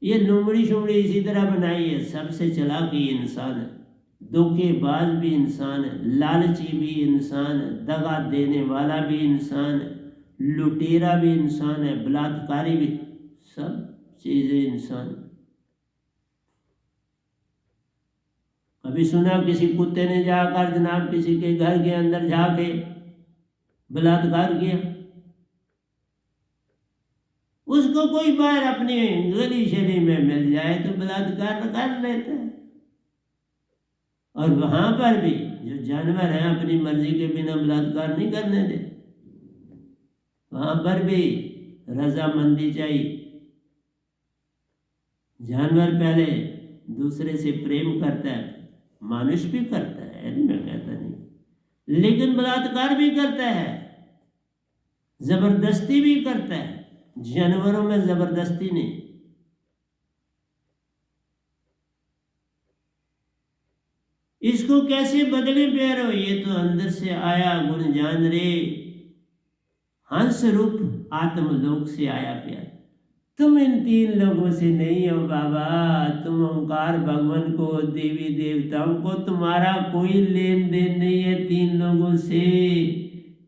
ये लुमड़ी शुमड़ी इसी तरह बनाई है, सबसे चालाक ही इंसान है, धोखेबाज भी इंसान है, लालची भी इंसान है, दगा देने वाला भी इंसान है, लुटेरा भी इंसान है, बलात्कारी भी, सब चीजें इंसान। कभी सुना किसी कुत्ते ने जाकर जनाब किसी के घर के अंदर जाके बलात्कार किया? उसको कोई बार अपनी गली शली में मिल जाए तो बलात्कार कर लेता है। और वहां पर भी जो जानवर हैं अपनी मर्जी के बिना बलात्कार नहीं करने देते, वहां पर भी रजामंदी चाहिए। जानवर पहले दूसरे से प्रेम करता है, मनुष्य भी करता है, मैं कहता नहीं, लेकिन बलात्कार भी करता है, जबरदस्ती भी करता है। जानवरों में जबरदस्ती नहीं। इसको कैसे बदले प्यारो, ये तो अंदर से आया गुण जान रे, हंस रूप आत्मलोक से आया प्यार। तुम इन 3 लोगों से नहीं हो बाबा, तुम ओंकार भगवान को, देवी देवताओं को, तुम्हारा कोई लेन देन नहीं है 3 लोगों से।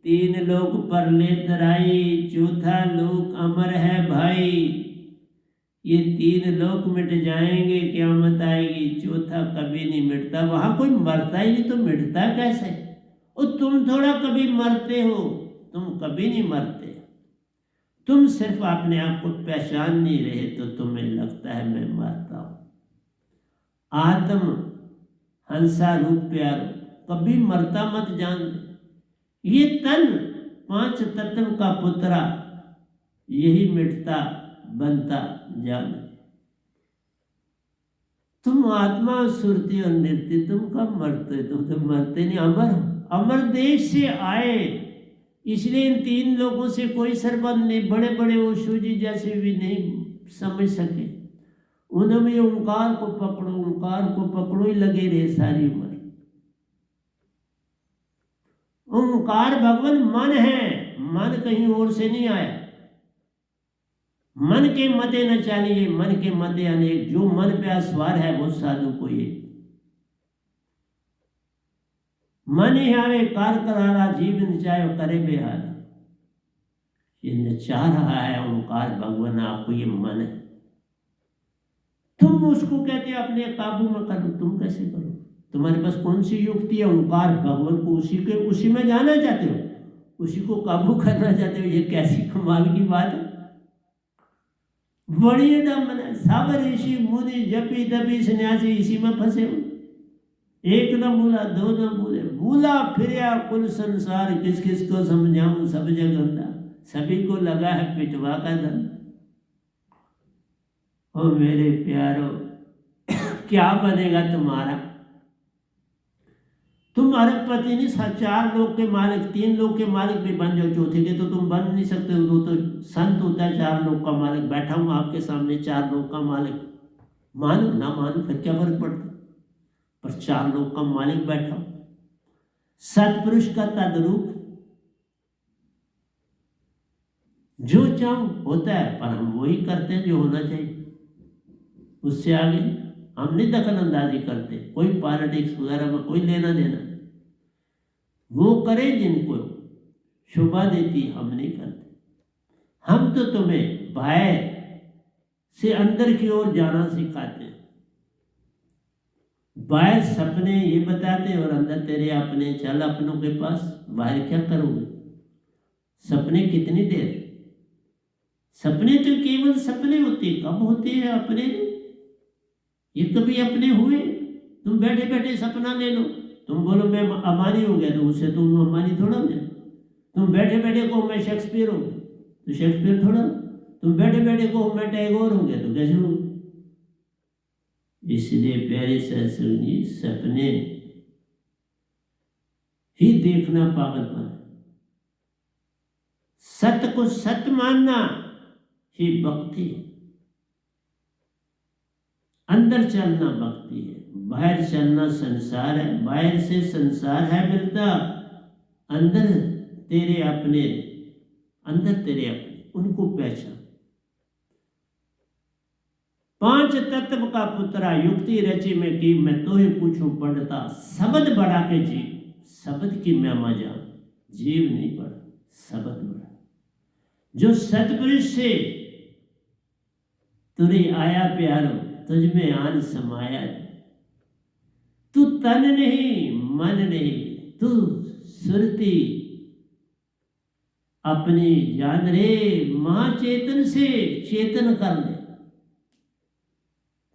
3 लोग परले तराई, चौथा लोक अमर है भाई। ये 3 लोक मिट जाएंगे, क़यामत आएगी, चौथा कभी नहीं मिटता। वहां कोई मरता ही नहीं तो मिटता कैसे? और तुम थोड़ा कभी मरते हो, तुम कभी नहीं मरते। तुम सिर्फ अपने आप को पहचान नहीं रहे तो तुम्हें लगता है मैं मरता हूं। आत्म हंसा रूप प्यारो, कभी मरता मत जान। ये तन 5 तत्व का पुत्रा, यही मिटता बनता जान। तुम आत्मा सुरती और नृत्य, तुम कब मरते? तुम तो मरते नहीं, अमर अमर देश से आए, इसलिए इन 3 लोगों से कोई संबंध नहीं। बड़े बड़े ओशो जी जैसे भी नहीं समझ सके, उन्होंने ओंकार को पकड़ो, ओंकार को पकड़ो ही लगे रहे सारी उम्र। ओंकार भगवान मन है, मन कहीं और से नहीं आया। मन के मते न चालिए, मन के मते अनेक, जो मन पे अस्वार है वो साधु को ये। मन ही आवे कार करारा, जीव नचाए करे बेहाल। ये नचा रहा है ओंकार भगवान आपको, ये मन है। तुम उसको कहते हो अपने काबू में करो, तुम कैसे करो? तुम्हारे पास कौन सी युक्ति है? ओंकार भगवान को उसी में जाना चाहते हो, उसी को काबू करना चाहते हो, ये कैसी कमाल की बात है। बड़ी दम बना, सब ऋषि मुनि जपी तपी सन्यासी इसी में फंसे हो। एक न बोला, 2 न बोले, भूला फिरया कुल संसार, किस किस को समझाऊं सब जग अंधा, सभी को लगा है पिटवा का धन। ओ मेरे प्यारो, क्या बनेगा तुम्हारा? तुम अरबपति नहीं, 4 लोग के मालिक, 3 लोग के मालिक भी बन जाओ, चौथे के तो तुम बन नहीं सकते। वो तो संत होता है 4 लोग का मालिक। बैठा हूँ आपके सामने 4 लोग का मालिक, मानो ना मानो फिर क्या फर्क पड़ता, पर 4 लोग का मालिक बैठा हूं। सतपुरुष का तद्रूप जो चाहूं होता है, पर हम वही करते हैं जो होना चाहिए, उससे आगे हम नहीं दखल अंदाजी करते। कोई पॉलिटिक्स वगैरह में कोई लेना देना, वो करे जिनको शोभा देती, हम नहीं करते। हम तो तुम्हें बाहर से अंदर की ओर जाना सिखाते हैं। बाहर सपने ये बताते हैं और अंदर तेरे अपने, चल अपनों के पास। बाहर क्या करोगे, सपने कितनी देर, सपने तो केवल सपने होते, कब होते हैं अपने, ये कभी अपने हुए? तुम बैठे बैठे सपना ले लो, तुम बोलो मैं अमानी हो गया, तो उससे तुम अमानी थोड़ा हो जाए। तुम बैठे बैठे कहो मैं शेक्सपियर हो गया, तो शेक्सपियर थोड़ा। तुम बैठे बैठे कहो मैं टैगोर हो गया, तो कैसे हो? इसलिए प्यारे सत्संग जी, सपने ही देखना पागलपन है। सत्य को सत्य मानना ही भक्ति है। अंदर चलना भक्ति है, बाहर चलना संसार है। बाहर से संसार है मिलता, अंदर तेरे अपने, अंदर तेरे अपने, उनको पहचान। 5 तत्व का पुत्रा, युक्ति रची में की, मैं तो ही पूछूं पढ़ता, शब्द बढ़ा के जीव। शब्द की महिमा जान, जीव नहीं बढ़ा, शब्द बढ़ा। जो सतपुरुष से तुरे आया प्यारो, तुझ में आन समाया। तू तन नहीं मन नहीं, तू सुरती अपनी जान रे। महाचेतन से चेतन कर ले,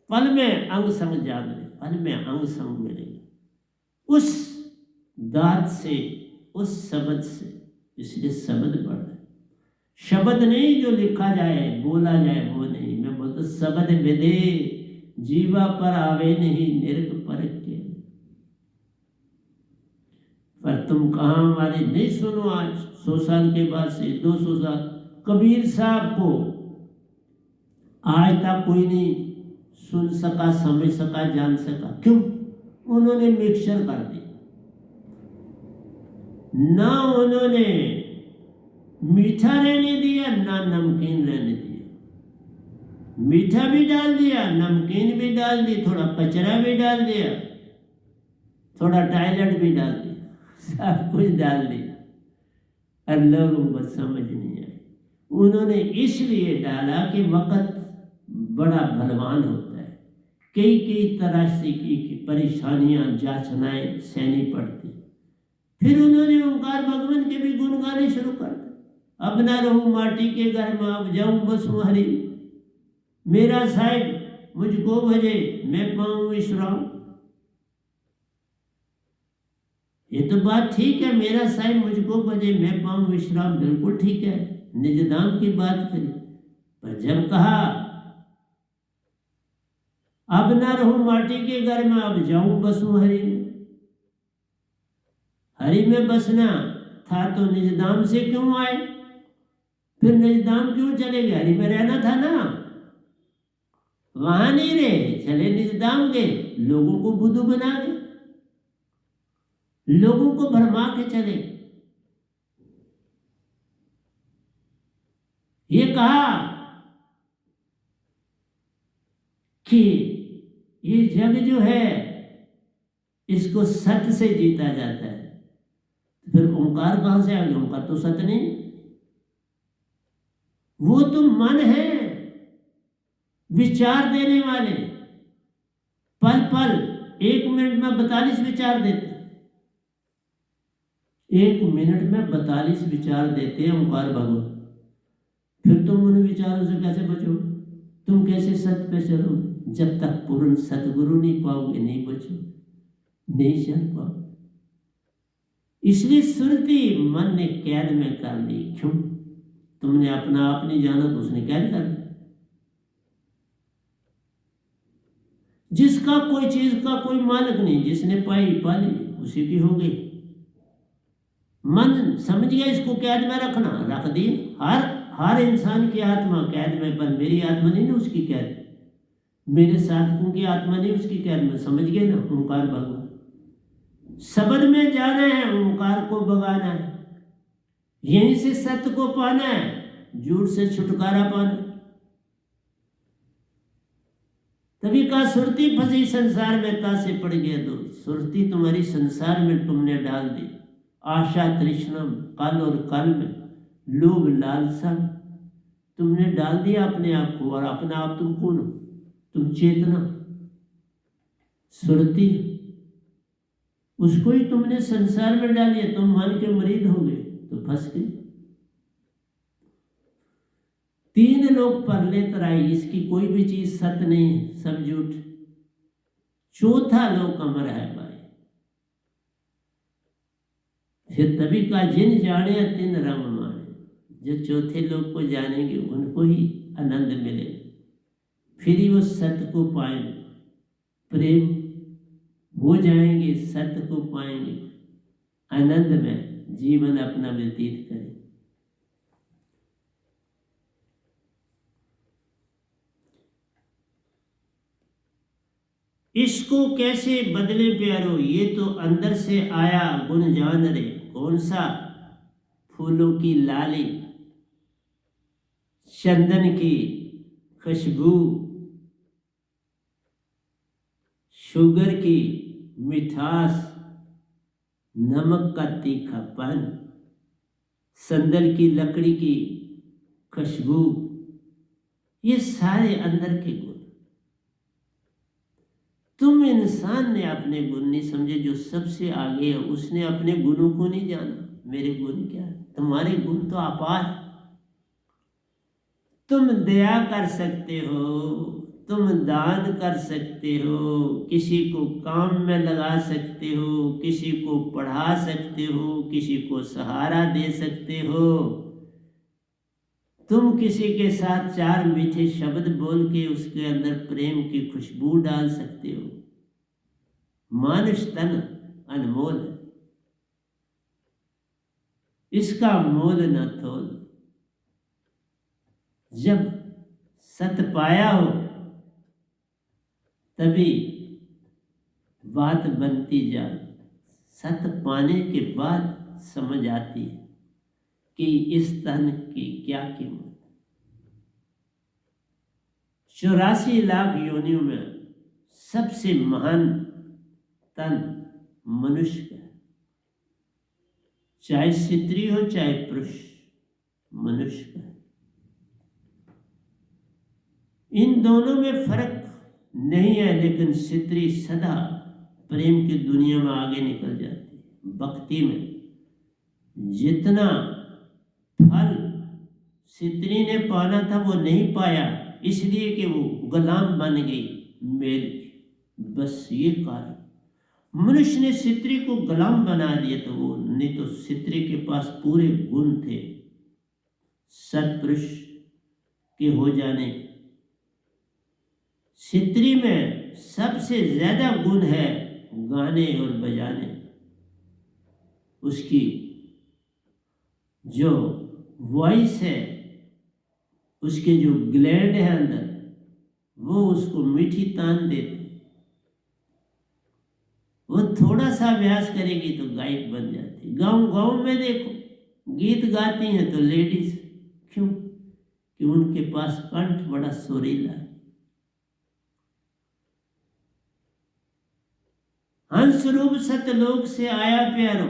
पल में अंग संग जान ले, पल में अंग संग मिलेगा उस दात से, उस शब्द से। इसलिए शब्द बढ़ रहे, शब्द नहीं जो लिखा जाए बोला जाए वो नहीं। मैं बोलता शब्द विदे जीवा पर आवे नहीं, निरख पर के। पर तुम कहाँ हमारे नहीं सुनो। आज 100 साल के बाद से 200 साल, कबीर साहब को आज तक कोई नहीं सुन सका, समझ सका, जान सका। क्यों? उन्होंने मिक्सचर कर दिया ना, उन्होंने मीठा रहने दिया ना नमकीन रहने दिया। मीठा भी डाल दिया, नमकीन भी डाल दी, थोड़ा कचरा भी डाल दिया, थोड़ा टॉयलेट भी डाल दिया, सब कुछ डाल दिया, और लोगों को समझ नहीं आए। उन्होंने इसलिए डाला कि वक्त बड़ा बलवान होता है, कई कई तरह से की परेशानियां जाचनाएं सहनी पड़ती। फिर उन्होंने ओंकार भगवान के भी गुण गाने शुरू कर दिए। अब ना रहूं माटी के घर में, अब जाऊं बसूं हरि। मेरा साहिब मुझको भजे, मैं पाऊं विश्राम। ये तो बात ठीक है, मेरा साहिब मुझको भजे, मैं पाऊं विश्राम, बिल्कुल ठीक है, निजदाम की बात करी। पर जब कहा अब ना रहूं माटी के घर में, अब जाऊं बसूं हरि में। हरि में बसना था तो निजदाम से क्यों आए? फिर निजदाम क्यों चले गए? हरि में रहना था ना, वहां नहीं रहे, चले निजदाम गए, लोगों को बुद्धू बना के, लोगों को भरमा के चले। ये कहा कि ये जग जो है इसको सत्य से जीता जाता है। फिर ओंकार कहां से आ गया? ओंकार तो सत्य नहीं, वो तो मन है, विचार देने वाले। पल पल 1 मिनट में 42 विचार देते, 1 मिनट में 42 विचार देते हैं ओंकार भगवान। फिर तुम उन विचारों से कैसे बचो? तुम कैसे सत्य पे चलोगे? जब तक पूर्ण सतगुरु नहीं पाओगे नहीं बचो, नहीं चल पाओ। इसलिए सुरती मन ने कैद में कर ली। क्यों? तुमने अपना आप नहीं जाना तो उसने कैद कर दिया। जिसका कोई चीज का कोई मालिक नहीं, जिसने पाई पा ली। उसी की हो गई। मन समझ गया इसको कैद में रखना, रख दिए। हर इंसान की आत्मा कैद में, पर मेरी आत्मा नहीं ना उसकी कैद, मेरे साधकों की आत्मा नहीं उसकी कैद में। समझ गए ना? ओंकार भगवान शब्द में जाना है, ओंकार को भगाना है, यहीं से सत्य को पाना है, झूठ से छुटकारा पाना। तभी कहा सुरती फंसी संसार में तासे पड़ गया दो। सुरती तुम्हारी संसार में तुमने डाल दी, आशा तृष्णा में, कल और कल में, लोभ लालसा में तुमने डाल दिया अपने आप को। और अपना आप तुम कौन हो? तुम चेतना सुरती, उसको ही तुमने संसार में डालिए। तुम मन के मरीद हो गए तो फंस गए। 3 लोग परले तराई, इसकी कोई भी चीज सत्य नहीं है, सब झूठ। 4था लोक अमर है भाई। फिर तभी का जिन जाने 3 रंग माने। जो चौथे लोग को जानेंगे उनको ही आनंद मिले, फिर ही वो सत्य को पाएंगे, प्रेम हो जाएंगे, सत्य को पाएंगे, आनंद में जीवन अपना व्यतीत करें। इसको कैसे बदले प्यारो, ये तो अंदर से आया गुण जान रे। कौन सा? फूलों की लाली, चंदन की खुशबू, शुगर की मिठास, नमक का तीखापन, संदल की लकड़ी की खुशबू, ये सारे अंदर के गुण। तुम इंसान ने अपने गुण नहीं समझे, जो सबसे आगे है उसने अपने गुणों को नहीं जाना। मेरे गुण क्या है? तुम्हारे गुण तो अपार। तुम दया कर सकते हो, तुम दान कर सकते हो, किसी को काम में लगा सकते हो, किसी को पढ़ा सकते हो, किसी को सहारा दे सकते हो। तुम किसी के साथ 4 मीठे शब्द बोल के उसके अंदर प्रेम की खुशबू डाल सकते हो। मानुष तन अनमोल है, इसका मोल न तोल। जब सत पाया हो तभी बात बनती जाए। सत पाने के बाद समझ आती है कि इस तन की क्या कीमत। 84 लाख योनियों में सबसे महान तन मनुष्य का, चाहे स्त्री हो चाहे पुरुष, मनुष्य का। इन दोनों में फर्क नहीं है, लेकिन स्त्री सदा प्रेम की दुनिया में आगे निकल जाती है। भक्ति में जितना फल स्त्री ने पाना था वो नहीं पाया, इसलिए कि वो गुलाम बन गई मेल की। बस ये कारण मनुष्य ने स्त्री को गुलाम बना दिया, तो वो नहीं तो स्त्री के पास पूरे गुण थे सत्पुरुष के हो जाने। स्त्री में सबसे ज्यादा गुण है गाने और बजाने। उसकी जो वॉइस है, उसके जो ग्लैंड है अंदर, वो उसको मीठी तान देते। वो थोड़ा सा अभ्यास करेगी तो गायक बन जाती। गाँव में देखो गीत गाती हैं तो लेडीज, क्यों? कि उनके पास कंठ बड़ा सुरीला है। हंस रूप सतलोक से आया प्यारो,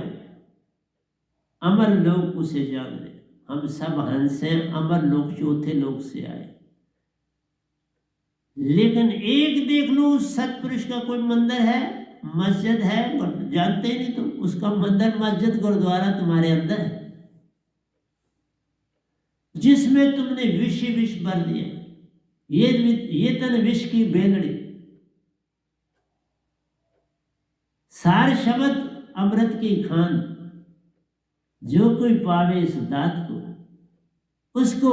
अमर लोक उसे जान ले। हम सब हंस हैं, अमर लोक चौथे लोक से आए। लेकिन एक देख लो, उस सतपुरुष का कोई मंदिर है, मस्जिद है, जानते ही नहीं तुम। उसका मंदिर, मस्जिद, गुरुद्वारा तुम्हारे अंदर है, जिसमें तुमने विष ही विष भर दिया। ये तन विष की बेलड़ी, सार शब्द अमृत की खान। जो कोई पावे इस दात को, उसको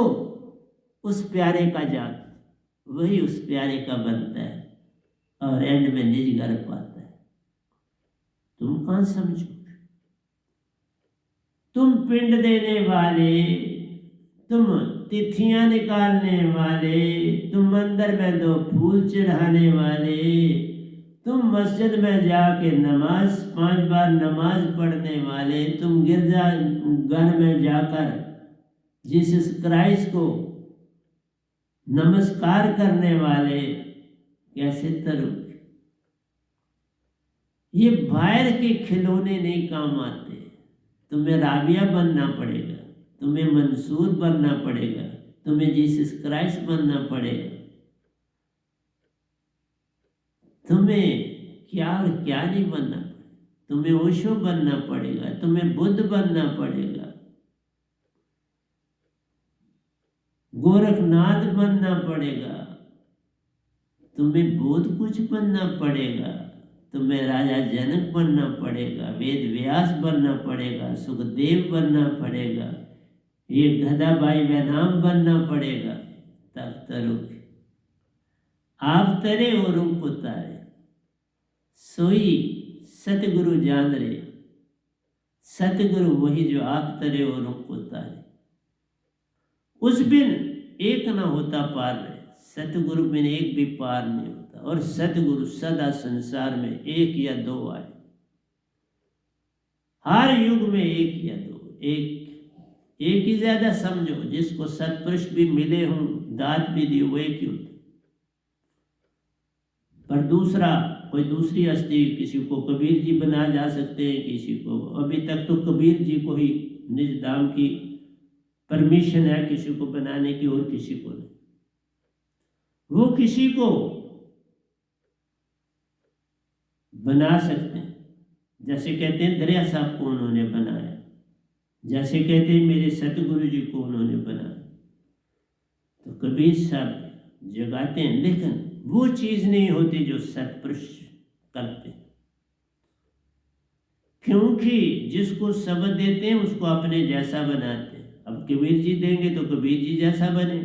उस प्यारे का जान, वही उस प्यारे का बनता है और एंड में निज घर पाता है। तुम कहाँ समझोगे? तुम पिंड देने वाले, तुम तिथियां निकालने वाले, तुम मंदिर में 2 फूल चढ़ाने वाले, तुम मस्जिद में जाके 5 बार नमाज पढ़ने वाले, तुम गिरजा घर में जाकर जीसस क्राइस्ट को नमस्कार करने वाले, कैसे तरोगे? ये बाहर के खिलौने नहीं काम आते। तुम्हें राबिया बनना पड़ेगा, तुम्हें मंसूर बनना पड़ेगा, तुम्हें जीसस क्राइस्ट बनना पड़ेगा। तुम्हें क्या और क्या नहीं बनना पड़ेगा। तुम्हें ओशो बनना पड़ेगा, तुम्हें बुद्ध बनना पड़ेगा, गोरखनाथ बनना पड़ेगा, तुम्हें बहुत कुछ बनना पड़ेगा। तुम्हें राजा जनक बनना पड़ेगा, वेद व्यास बनना पड़ेगा, सुखदेव बनना पड़ेगा, ये गदाबाई वैनाम बनना पड़ेगा, तब तरोगे। आप तरे और उनको तारे, सोई सतगुरु जान रे। सतगुरु वही जो आप तरे और उनको तारे। उस बिन एक न होता पार रे, सतगुरु बिन एक भी पार नहीं होता। और सतगुरु सदा संसार में 1 या 2 आए, हर युग में 1 या 2, एक ही ज्यादा समझो। जिसको सतपुरुष भी मिले हों, दात भी दी, वो एक ही होते। पर दूसरा कोई दूसरी हस्ती, किसी को कबीर जी बना जा सकते हैं, किसी को अभी तक तो कबीर जी को ही निज धाम की परमिशन है किसी को बनाने की, और किसी को नहीं। वो किसी को बना सकते हैं, जैसे कहते हैं दरिया साहब को उन्होंने बनाया, जैसे कहते हैं मेरे सतगुरु जी को उन्होंने बनाया। तो कबीर साहब जगाते हैं, लेकिन वो चीज नहीं होती जो सतपुरुष करते, क्योंकि जिसको शब्द देते हैं उसको अपने जैसा बनाते हैं। अब कबीर जी देंगे तो कबीर जी जैसा बने,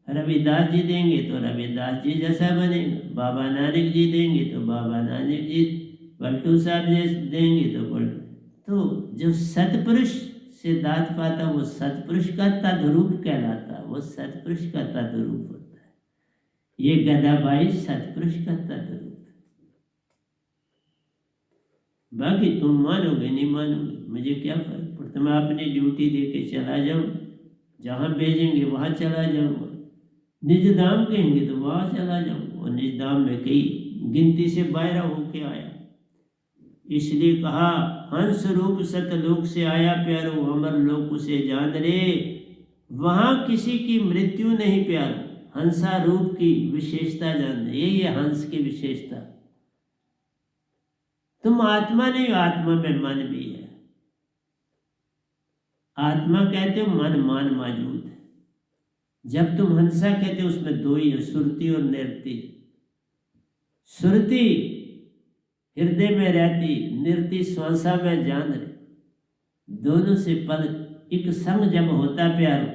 रविदास जी देंगे तो रविदास जी जैसा बनेगा, बाबा नानक जी देंगे तो बाबा नानक जी, पलटू साहब जी देंगे तो पलटू। तो जो सतपुरुष से दात पाता वो सतपुरुष का तद्रूप कहलाता, वो सतपुरुष का तद्रूप होता है। ये गदाबाई सतपुरुष का तद्रूप है। बाकी तुम मानोगे नहीं मानोगे, मुझे क्या फर्क पड़ता। मैं अपनी ड्यूटी दे के चला जाऊँ, जहाँ भेजेंगे वहाँ चला जाऊँगा, निज धाम कहेंगे तो वहाँ चला जाऊँगा। और निज धाम में कई गिनती से बाहर होके आया, इसलिए कहा हंस रूप सतलोक से आया प्यारो, अमर लोक उसे जान रे। वहाँ किसी की मृत्यु नहीं प्यारो, हंसा रूप की विशेषता जान रे। यही है हंस की विशेषता। तुम आत्मा नहीं, आत्मा में मन भी है। आत्मा कहते हो मन मान मौजूद है। जब तुम हंसा कहते हो उसमें 2 ही है, सुरती और निरति। सुरती हृदय में रहती, निरति श्वासा में जान रहे। दोनों से पद एक संग जब होता प्यारो,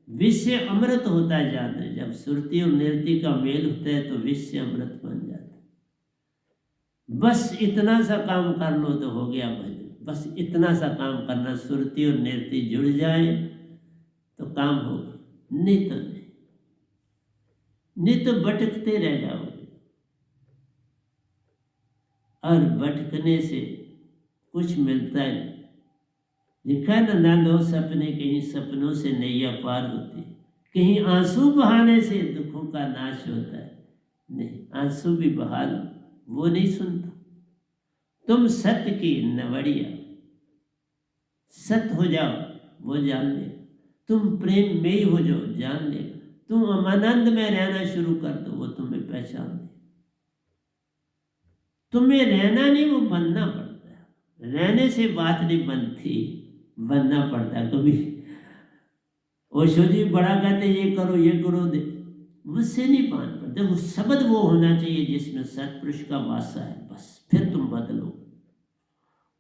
विश्व अमृत होता है जान रहे। जब सुरती और निरति का मेल होता है तो विश्व अमृत बन जाता है। बस इतना सा काम कर लो तो हो गया भजन। बस इतना सा काम करना, सुरती और निरति जुड़ जाए तो काम हो गया, नहीं तो नहीं, नहीं तो भटकते रह जाओगे। और भटकने से कुछ मिलता है। लिखा है ना लो सपने कहीं सपनों से नैया पार होती, कहीं आंसू बहाने से दुखों का नाश होता है। नहीं, आंसू भी बहा लो, वो नहीं सुनता। तुम सत्य की नवड़िया, सत्य हो जाओ वो जान ले। तुम प्रेम में ही हो जाओ जान ले। तुम आनंद में रहना शुरू कर दो, वो तुम्हें पहचान ले। तुम्हें रहना नहीं, वो बनना पड़ता है। रहने से बात नहीं बनती, बनना पड़ता है। कभी ओशो जी बड़ा कहते ये करो दे, मुझसे नहीं बात पड़ता। वो शब्द वो होना चाहिए जिसमें सतपुरुष का वासा है, बस फिर तुम बदलो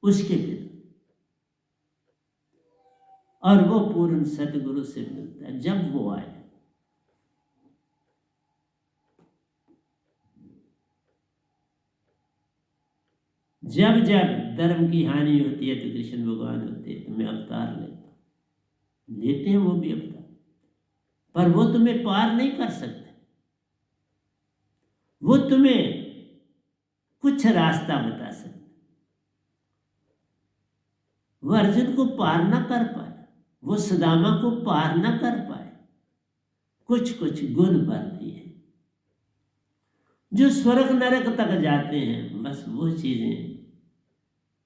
उसके बिना। और वो पूर्ण सतगुरु से मिलता है जब वो आए। जब जब धर्म की हानि होती है तो कृष्ण भगवान होते हैं, तुम्हें अवतार लेते हैं वो भी अवतार, पर वो तुम्हें पार नहीं कर सकते। वो तुम्हें कुछ रास्ता बता सकते, वो अर्जुन को पार ना कर पाए, वो सुदामा को पार ना कर पाए, कुछ कुछ गुण बल दिए जो स्वर्ग नरक तक जाते हैं। बस वो चीजें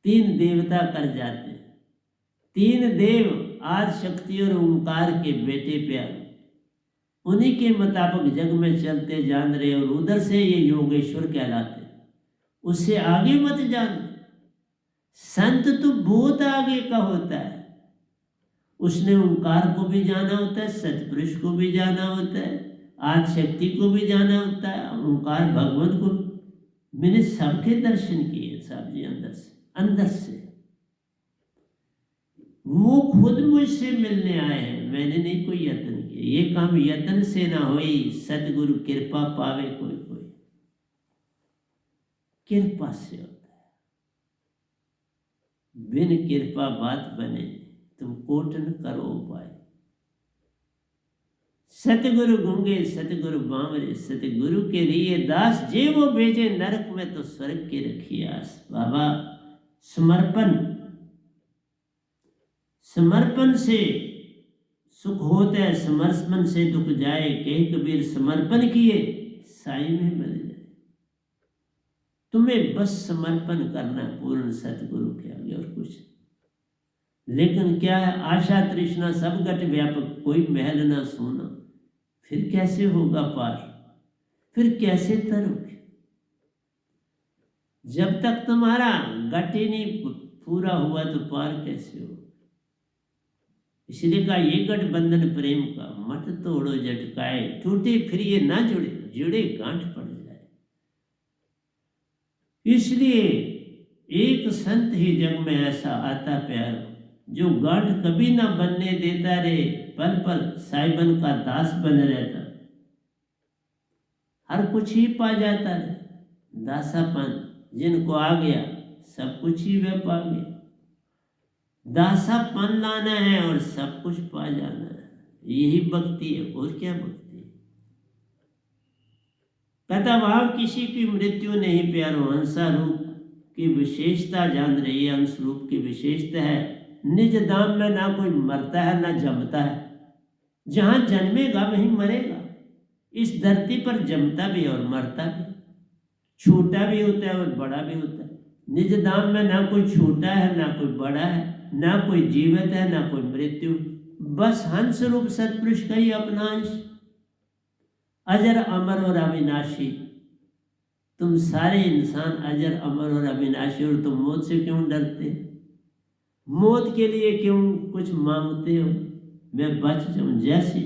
3 देवता कर जाते हैं। 3 देव आदि शक्ति और ओंकार के बेटे प्यारे, उन्हीं के मुताबिक जग में चलते जान रहे, और उधर से ये योगेश्वर कहलाते, उससे आगे मत जान। संत तो बहुत आगे का होता है, उसने ओंकार को भी जाना होता है, सतपुरुष को भी जाना होता है, आदि शक्ति को भी जाना होता है, ओंकार भगवान को। मैंने सबके दर्शन किए साहब जी, अंदर से वो खुद मुझसे मिलने आए हैं, मैंने नहीं कोई यत्न किया। ये काम यत्न से ना होई, सतगुरु कृपा पावे कोई कृपा से होता है। बिन कृपा बात बने, तुम कोट न करो उपाय। सतगुरु गूंगे सतगुरु बामरे, सतगुरु के लिए दास, जे वो भेजे नरक में तो स्वर्ग की रखी आस। बाबा समर्पण से सुख होता है, समर्पण से दुख जाए। कहे कबीर समर्पण किए साई में मिल जाए। तुम्हें बस समर्पण करना पूर्ण सतगुरु के आगे, और कुछ। लेकिन क्या है, आशा तृष्णा सब घट व्यापक, कोई महल ना सोना। फिर कैसे होगा पार, फिर कैसे तरोगे जब तक तुम्हारा घट ही नहीं पूरा हुआ, तो पार कैसे हो। इसलिए कहा, ये गठबंधन प्रेम का मत तोड़ो झटकाए, टूटे फिर ये ना जुड़े, जुड़े गांठ पड़ जाए। इसलिए एक संत ही जग में ऐसा आता प्यारो, जो गांठ कभी ना बनने देता रे, पल पल साइबन का दास बन रहता। हर कुछ ही पा जाता है, दासापन जिनको आ गया, सब कुछ ही वह पा गया। दासापन लाना है और सब कुछ पा जाना है, यही भक्ति है। और क्या भक्ति है। कहता, वहां किसी की मृत्यु नहीं प्यारो, हंसा रूप की विशेषता जान रही है। अंश रूप की विशेषता है, निज धाम में ना कोई मरता है ना जमता है। जहां जन्मेगा वहीं मरेगा। इस धरती पर जमता भी और मरता भी, छोटा भी होता है और बड़ा भी होता है। निज धाम में ना कोई छोटा है ना कोई बड़ा है, ना कोई जीवित है ना कोई मृत्यु। बस हंस रूप सत्पुरुष का ही अपना अंश, अजर अमर और अविनाशी। तुम सारे इंसान अजर अमर और अविनाशी, और तुम मौत से क्यों डरते, मौत के लिए क्यों कुछ मांगते हो। मैं बच जाऊं जैसे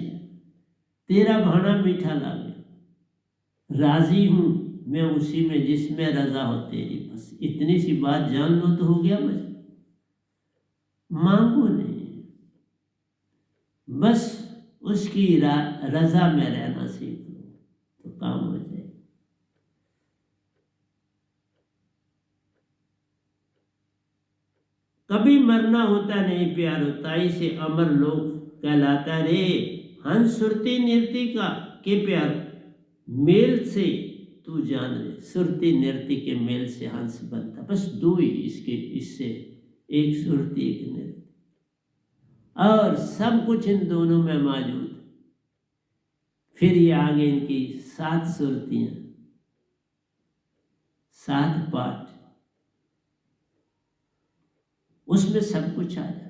तेरा भाना मीठा लागे, राजी हूं मैं उसी में जिसमें रजा हो तेरी। बस इतनी सी बात जान लो तो हो गया। बस मांगो नहीं, बस उसकी रजा में रहना सीख लो तो काम हो जाए। कभी मरना होता नहीं प्यारो, ताई से अमर लोग कहलाता रे। हंस सुरती नृत्य का के प्यार मेल से तू जान रे, सुरती नृत्य के मेल से हंस बनता। बस दो ही इससे, एक सुरती एक नृत्य, और सब कुछ इन दोनों में मौजूद। फिर ये आगे इनकी 7 सुरतियां, 7 पाठ, उसमें सब कुछ आ जाता।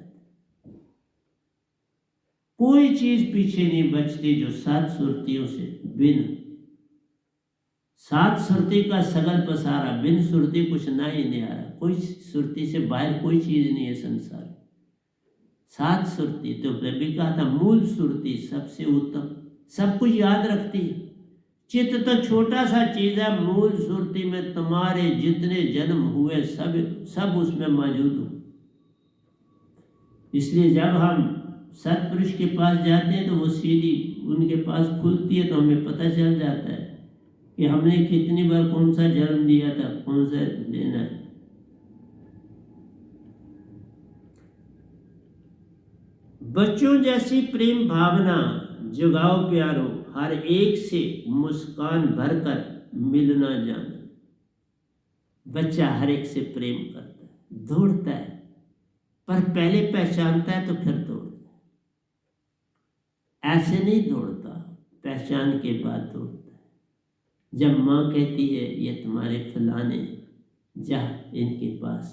कोई चीज पीछे नहीं बचती जो 7 सुरतियों से बिन। 7 सुरती का सगल पसारा, बिन सुरती कुछ ना ही न्यारा। कोई सुरती से बाहर कोई चीज नहीं है संसार। 7 सुरती तो भी कहा था, मूल सुरती सबसे उत्तम, सब कुछ याद रखती है। चित्त तो छोटा सा चीज है, मूल सुरती में तुम्हारे जितने जन्म हुए सब उसमें मौजूद हो। इसलिए जब हम सत्पुरुष के पास जाते हैं तो वो सीढ़ी उनके पास खुलती है, तो हमें पता चल जाता है कि हमने कितनी बार कौन सा जन्म लिया था, कौन सा लेना है। बच्चों जैसी प्रेम भावना जगाओ प्यारो, हर एक से मुस्कान भरकर मिलना जाना। बच्चा हर एक से प्रेम करता है, दौड़ता है, पर पहले पहचानता है तो फिर दौड़ता है। ऐसे नहीं दौड़ता, पहचान के बाद दौड़ता है। जब माँ कहती है ये तुम्हारे फलाने, जा इनके पास,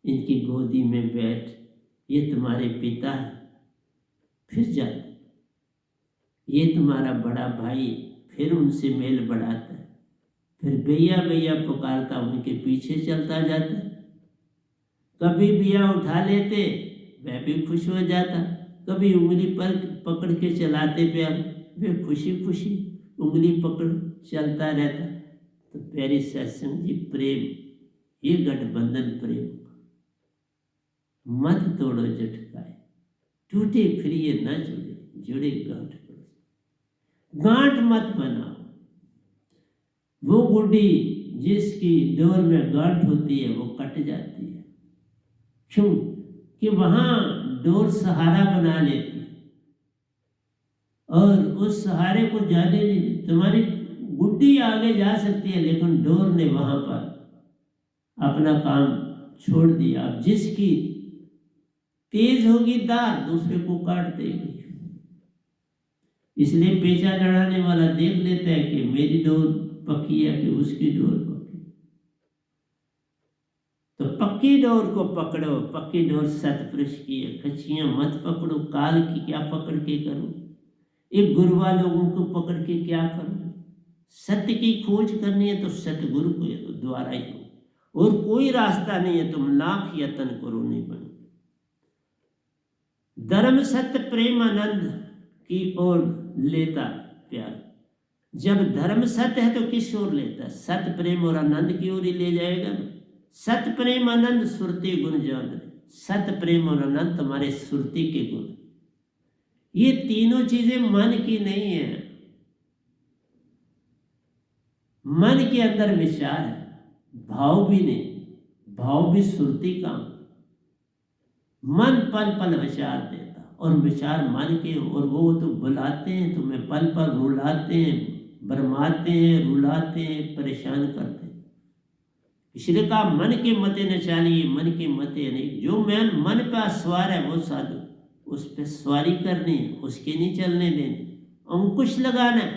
इनकी गोदी में बैठ, ये तुम्हारे पिता है, फिर जाता। ये तुम्हारा बड़ा भाई, फिर उनसे मेल बढ़ाता है, फिर भैया भैया पुकारता उनके पीछे चलता जाता। कभी भैया उठा लेते, वह भी खुश हो जाता। कभी उंगली पर पकड़ के चलाते प्यार, वे खुशी खुशी उंगली पकड़ चलता रहता। तो प्यारी सत्संग जी, प्रेम ये गठबंधन प्रेम मत तोड़ो झटकाए, टूटे फिर ये न जुड़े, जुड़े गांठ करो। गांठ मत बनाओ। वो गुड्डी जिसकी डोर में गांठ होती है वो कट जाती है। क्यों? कि वहां डोर सहारा बना लेती है और उस सहारे को जाने नहीं देती। तुम्हारी गुड्डी आगे जा सकती है, लेकिन डोर ने वहां पर अपना काम छोड़ दिया। अब जिसकी तेज होगी धार, दूसरे को काट देगी। इसलिए पेचा लड़ाने वाला देख लेता है कि मेरी डोर पक्की है कि उसकी डोर पक्की। तो पक्की डोर को पकड़ो। पक्की डोर सतपुरुष की है, कच्चियां मत पकड़ो। काल की क्या पकड़ के करो, एक गुरुवा लोगों को पकड़ के क्या करो। सत्य की खोज करनी है तो सतगुरु को द्वारा ही हो, और कोई रास्ता नहीं है, तुम लाख यत्न करो नहीं बनो। धर्म सत्य प्रेम आनंद की ओर लेता प्यार। जब धर्म सत्य है तो किस ओर लेता है? सत्य प्रेम और आनंद की ओर ही ले जाएगा ना। सत्य प्रेम आनंद सुरती गुण जान रहे। सत्य प्रेम और आनंद तुम्हारे सुरती के गुण। ये तीनों चीजें मन की नहीं है। मन के अंदर विचार है, भाव भी नहीं। भाव भी सुरती का। मन पल पल विचार देता, और विचार मन के, और वो तो बुलाते हैं तुम्हें, पल पल रुलाते हैं, भरमाते हैं, रुलाते हैं, परेशान करते हैं। इसलिए कहा मन के मते न चालिए, मन के मते नहीं। जो मन पे सवार है वो साधु, उस पर सवारी करनी है, उसके नहीं चलने देने। अंकुश लगाना है।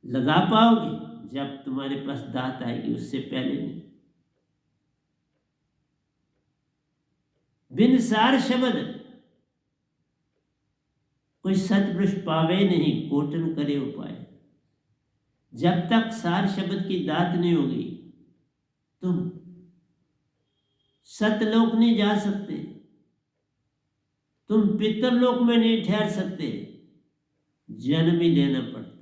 लगा पाओगे जब तुम्हारे पास दात आएगी, उससे पहले नहीं। बिन सार शब्द कोई सतपुरुष पावे नहीं, कोटन करे उपाय। जब तक सार शब्द की दात नहीं होगी, तुम सतलोक नहीं जा सकते, तुम पितरलोक में नहीं ठहर सकते, जन्म ही लेना पड़ता।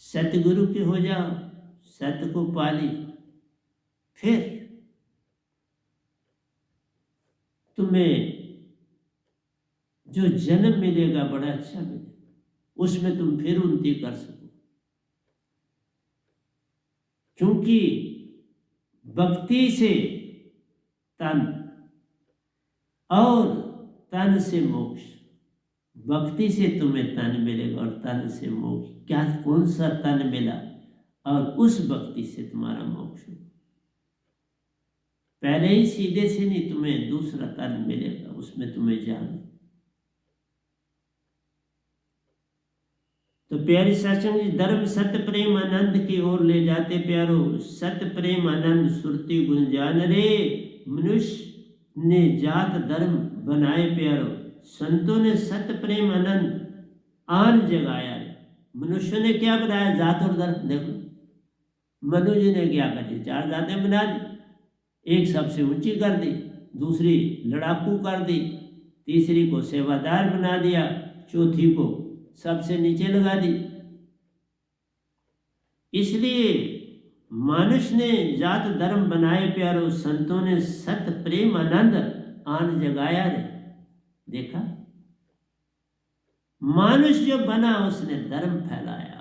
सतगुरु के हो जाओ, सत्य को पाली, फिर तुम्हें जो जन्म मिलेगा बड़ा अच्छा मिलेगा, उसमें तुम फिर उन्नति कर सको। क्योंकि भक्ति से तन और तन से मोक्ष। भक्ति से तुम्हें तन मिलेगा और तन से मोक्ष। क्या कौन सा तन मिला और उस भक्ति से तुम्हारा मोक्ष होगा। पहले ही सीधे से नहीं, तुम्हें दूसरा तन मिलेगा, उसमें तुम्हें जाना। तो प्यारी सत्संग, धर्म सत्य प्रेम आनंद की ओर ले जाते प्यारो। सत्य प्रेम आनंद सुरती गुण जान रे। मनुष्य ने जात धर्म बनाए प्यारो, संतों ने सत्य प्रेम आनंद आन जगाया रे। मनुष्य ने क्या बनाया? जात और धर्म। देखो मनु जी ने क्या कर दी, 4 जातें बना दी। एक सबसे ऊंची कर दी, दूसरी लड़ाकू कर दी, तीसरी को सेवादार बना दिया, चौथी को सबसे नीचे लगा दी। इसलिए मानुष ने जात धर्म बनाए प्यारो, संतों ने सत्य प्रेम आनंद आन जगाया रे। देखा, मानुष जो बना उसने धर्म फैलाया,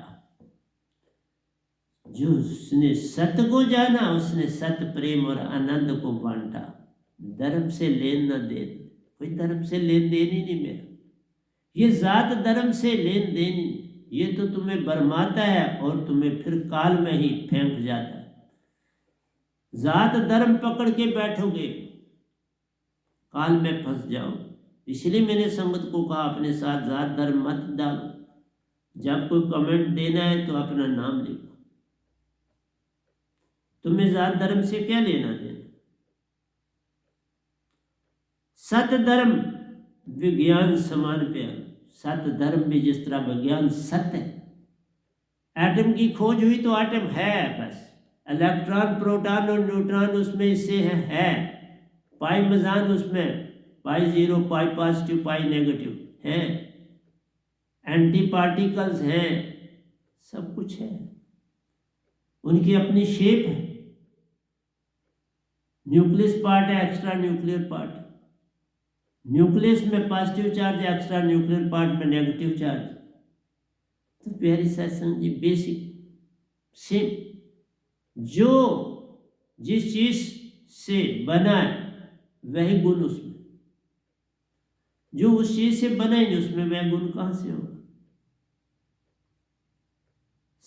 जो उसने सत्य को जाना उसने सत्य प्रेम और आनंद को बांटा। धर्म से लेन न देन, कोई धर्म से लेन देन ही नहीं मेरा, ये जात धर्म से लेन देन ही नहीं। ये तो तुम्हें बरमाता है और तुम्हें फिर काल में ही फेंक जाता है। जात धर्म पकड़ के बैठोगे, काल में फंस जाओ। इसलिए मैंने संगत को कहा अपने साथ जात धर्म मत डालो। जब कोई कमेंट देना है तो अपना नाम लिखो। तुम्हें जात धर्म से क्या लेना देना। सत धर्म विज्ञान समान प्यार। सत धर्म भी जिस तरह विज्ञान सत्य है। एटम की खोज हुई तो एटम है, बस इलेक्ट्रॉन प्रोटॉन और न्यूट्रॉन उसमें इससे है। पाई मजान उसमें पाई जीरो, पाई पॉजिटिव, पाई नेगेटिव है, एंटी पार्टिकल्स हैं, सब कुछ है। उनकी अपनी शेप है। न्यूक्लियस पार्ट है, एक्स्ट्रा न्यूक्लियर पार्ट। न्यूक्लियस में positive charge, extra nuclear part में नेगेटिव चार्ज। तो प्यारी सत्संग जी, बेसिक सेम, जो जिस चीज से बना है वही गुण उसमें, जो उस चीज से बना ही नहीं उसमें वह गुण कहां से होगा।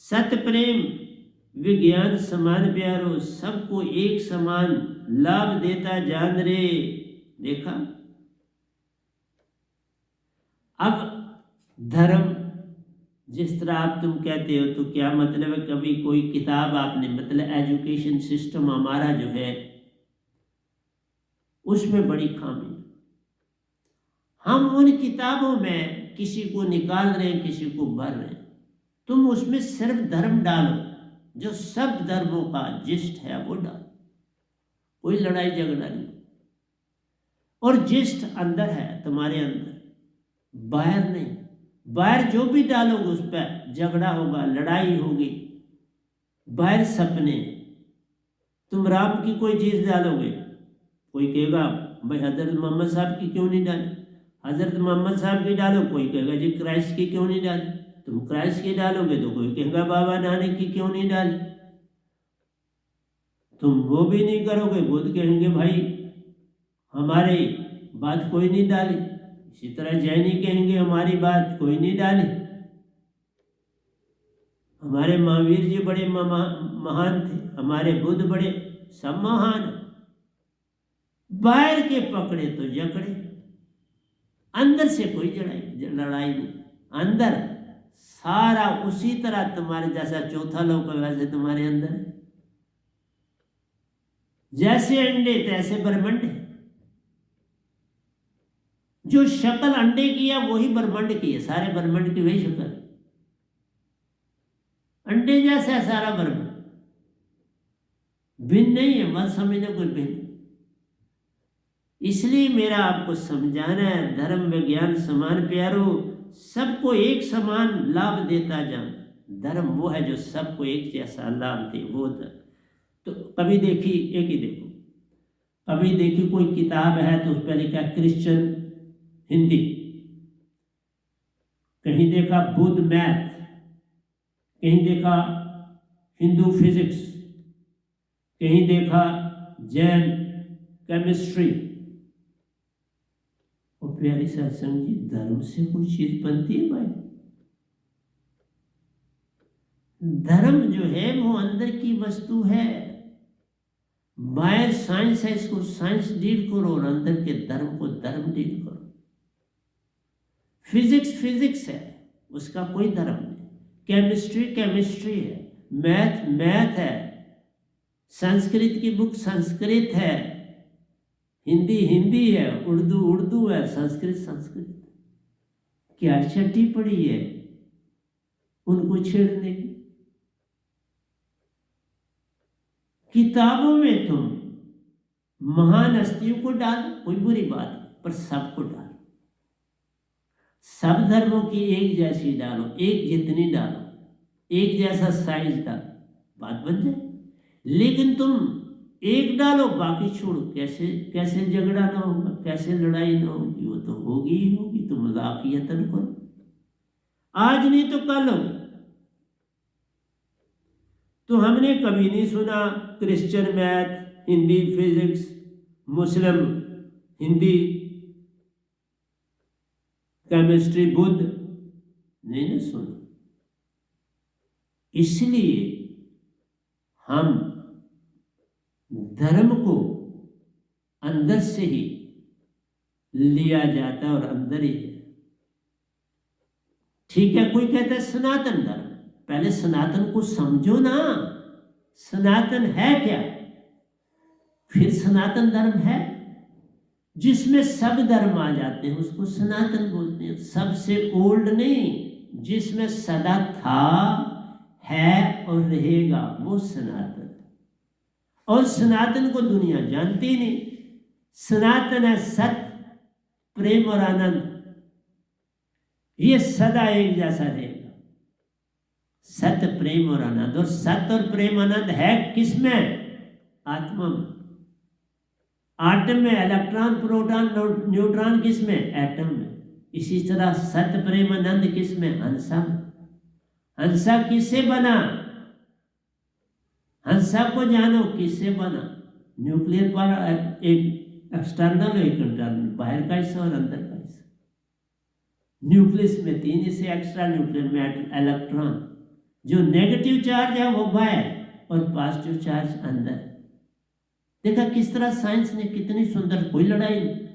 सत्य प्रेम विज्ञान समान प्यारो, सबको एक समान लाभ देता जान रे। देखा, अब धर्म जिस तरह आप तुम कहते हो तो क्या मतलब है। कभी कोई किताब आपने, मतलब एजुकेशन सिस्टम हमारा जो है उसमें बड़ी खामी। हम उन किताबों में किसी को निकाल रहे हैं, किसी को भर रहे हैं। तुम उसमें सिर्फ धर्म डालो, जो सब धर्मों का जिस्ट है वो डालो। कोई लड़ाई झगड़ा नहीं। और जिस्ट अंदर है तुम्हारे अंदर, बाहर नहीं। बाहर जो भी डालोगे उस पर झगड़ा होगा, लड़ाई होगी। बाहर सपने। तुम राम की कोई चीज डालोगे, कोई कहेगा भाई हजरत मोहम्मद साहब की क्यों नहीं डाली। हजरत मोहम्मद साहब की डालो, कोई कहेगा जी क्राइस्ट की क्यों नहीं डाली। तुम क्राइस्ट की डालोगे तो कोई कहेगा बाबा नानक की क्यों नहीं डाली। तुम वो भी नहीं करोगे, वो तो कहेंगे भाई हमारी बात कोई नहीं डाली। इसी तरह जैनी कहेंगे हमारी बात कोई नहीं डाली। हमारे महावीर जी बड़े महान थे, हमारे बुद्ध बड़े, सब महान। बाहर के पकड़े तो जकड़े, अंदर से कोई लड़ाई नहीं। अंदर सारा उसी तरह तुम्हारे जैसा चौथा लोक है वैसे तुम्हारे अंदर है। जैसे अंडे तैसे ब्रह्मांड है। जो शक्ल अंडे की है वही ब्रह्मांड की है। सारे ब्रह्मांड की वही शक्ल, अंडे जैसा है सारा ब्रह्मांड, भिन्न नहीं है। मत समझना कोई भिन्न। इसलिए मेरा आपको समझाना है, धर्म विज्ञान समान प्यारो, सबको एक समान लाभ देता जान। धर्म वो है जो सबको एक जैसा लाभ दे, वो धर्म। तो कभी देखी, एक ही देखो, कभी देखी कोई किताब है तो उस पर लिखा क्रिश्चियन हिंदी, कहीं देखा बुद्ध मैथ, कहीं देखा हिंदू फिजिक्स, कहीं देखा जैन केमिस्ट्री। और प्यारी सत्संग जी, धर्म से कोई चीज बनती है भाई। धर्म जो है वो अंदर की वस्तु है। बाहर साइंस है, इसको साइंस डील करो और अंदर के धर्म को धर्म डील करो। फिजिक्स फिजिक्स है, उसका कोई धर्म नहीं। केमिस्ट्री केमिस्ट्री है, मैथ मैथ है, संस्कृत की बुक संस्कृत है, हिंदी हिंदी है, उर्दू उर्दू है, संस्कृत संस्कृत। क्या छठी पड़ी है उनको छेड़ने की। किताबों में तुम महान हस्तियों को डालो, कोई बुरी बात नहीं, पर सबको डालो। सब धर्मों की एक जैसी डालो, एक जितनी डालो, एक जैसा साइज डालो, बात बन जाए। लेकिन तुम एक डालो बाकी छोड़ो, कैसे कैसे झगड़ा ना होगा, कैसे लड़ाई ना होगी, वो तो होगी ही होगी। तुम मजाक यत्न करो, आज नहीं तो कल होगी। तो हमने कभी नहीं सुना क्रिश्चियन मैथ, हिंदी फिजिक्स, मुस्लिम हिंदी, केमिस्ट्री बुद्ध, नहीं ना सुना। इसलिए हम धर्म को अंदर से ही लिया जाता है और अंदर ही है। ठीक है, कोई कहता है सनातन धर्म, पहले सनातन को समझो ना, सनातन है क्या, फिर सनातन धर्म है। जिसमें सब धर्म आ जाते हैं उसको सनातन बोलते हैं। सबसे ओल्ड नहीं, जिसमें सदा था, है और रहेगा, वो सनातन। और सनातन को दुनिया जानती नहीं। सनातन है सत्य, प्रेम और आनंद, ये सदा एक जैसा रहेगा। सत्य, प्रेम और आनंद। और सत्य और प्रेम आनंद है किसमें? आत्मा में। आटम में इलेक्ट्रॉन प्रोटॉन न्यूट्रॉन किसमें? एटम में। इसी तरह सत्य प्रेम आनंद किसमें? हंसा में। हंसा किससे बना? हंसा को जानो किससे बना? न्यूक्लियर पर एक एक्सटर्नल एक इंटरनल, बाहर का हिस्सा और अंदर का हिस्सा। न्यूक्लियस में 3 हिस्से, एक्स्ट्रा न्यूक्लियर में इलेक्ट्रॉन। जो नेगेटिव चार्ज है वो बाहर और पॉजिटिव चार्ज अंदर। देखा किस तरह साइंस ने कितनी सुंदर, कोई लड़ाई नहीं।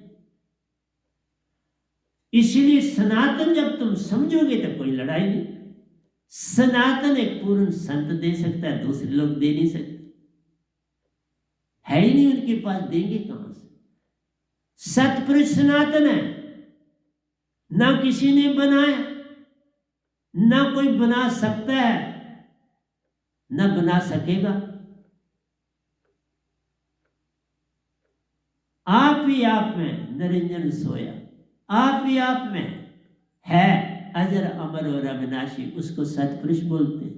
इसलिए सनातन जब तुम समझोगे तो कोई लड़ाई नहीं। सनातन एक पूर्ण संत दे सकता है, दूसरे लोग दे नहीं सकते, है ही नहीं उनके पास, देंगे कहां से? सतपुरुष सनातन है, ना किसी ने बनाया, ना कोई बना सकता है, ना बना सकेगा। आप ही आप में निरंजन सोया, आप ही आप में है अजर अमर और अविनाशी, उसको सतपुरुष बोलते हैं।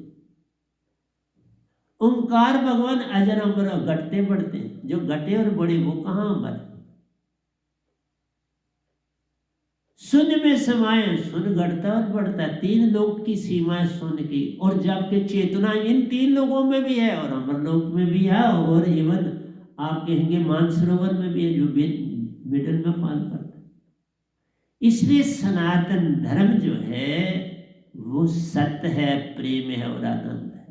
ओंकार भगवान अजर अमर और घटते बढ़ते हैं। जो घटे और बढ़े वो कहां अमर? शून्य में समाये, शून्य घटता और बढ़ता है। 3 लोक की सीमा है शून्य की, और जबकि चेतना इन 3 लोगों में भी है, और अमर लोक में भी है, और इवन आप कहेंगे मानसरोवर में भी है, जो मिडल में फॉल करता है। इसलिए सनातन धर्म जो है वो सत्य है, प्रेम है और आनंद है,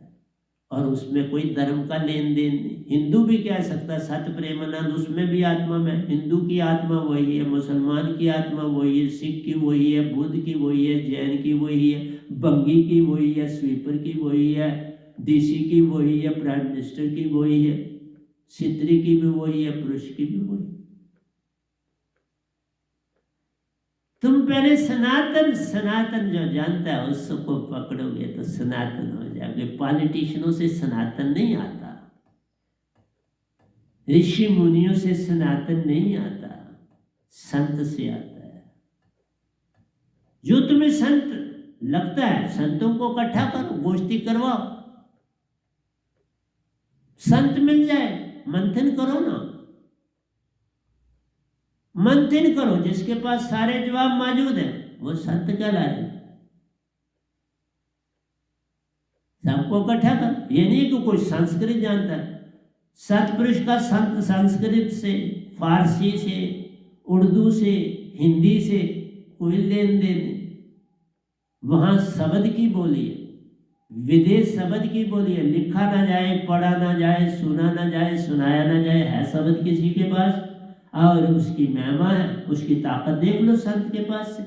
और उसमें कोई धर्म का लेन देन नहीं। हिंदू भी कह सकता है सत्य प्रेम आनंद, उसमें भी आत्मा में। हिंदू की आत्मा वही है, मुसलमान की आत्मा वही है, सिख की वही है, बुद्ध की वही है, जैन की वही है, बंगी की वही है, स्वीपर की वही है, डीसी की वही है, प्राइम मिनिस्टर की वही है, स्त्री की भी वही है, पुरुष की भी वही। तुम पहले सनातन, सनातन जो जानता है उसको पकड़ोगे तो सनातन हो जाओगे। पॉलिटिशियनों से सनातन नहीं आता, ऋषि मुनियों से सनातन नहीं आता, संत से आता है। जो तुम्हें संत लगता है, संतों को इकट्ठा करो, गोष्ठी करवाओ, संत मिल जाए, मंथन करो ना, मंथन करो। जिसके पास सारे जवाब मौजूद है वो संत कहलाए। सबको इकट्ठा कर। ये नहीं कि कोई संस्कृत जानता है। सतपुरुष का संत संस्कृत से, फारसी से, उर्दू से, हिंदी से कोई लेन देन नहीं। वहां शब्द की बोली है, विदेश शब्द की बोली है। लिखा ना जाए, पढ़ा ना जाए, सुना ना जाए, सुनाया ना जाए, है शब्द किसी के पास, और उसकी महिमा है, उसकी ताकत देख लो संत के पास से।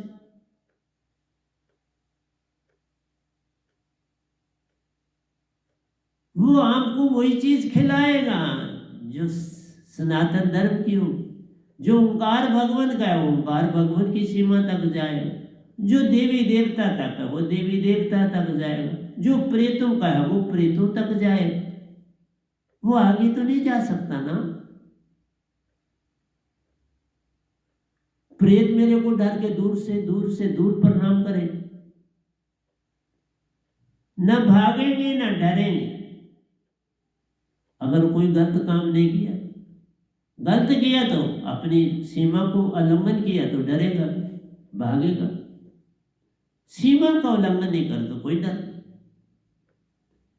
वो आपको वही चीज खिलाएगा जो सनातन धर्म की हो। जो ओंकार भगवान का है, ओंकार भगवान की सीमा तक जाएगा। जो देवी देवता तक है वो देवी देवता तक जाएगा। जो प्रेतों का है वो प्रेतों तक जाएगा। वो आगे तो नहीं जा सकता ना। प्रेत मेरे को डर के दूर से दूर प्रणाम करे, न भागेंगे न डरेंगे। अगर कोई गलत काम नहीं किया, गलत किया तो अपनी सीमा को उल्लंघन किया तो डरेगा, भागेगा। सीमा का उल्लंघन नहीं कर तो कोई डर,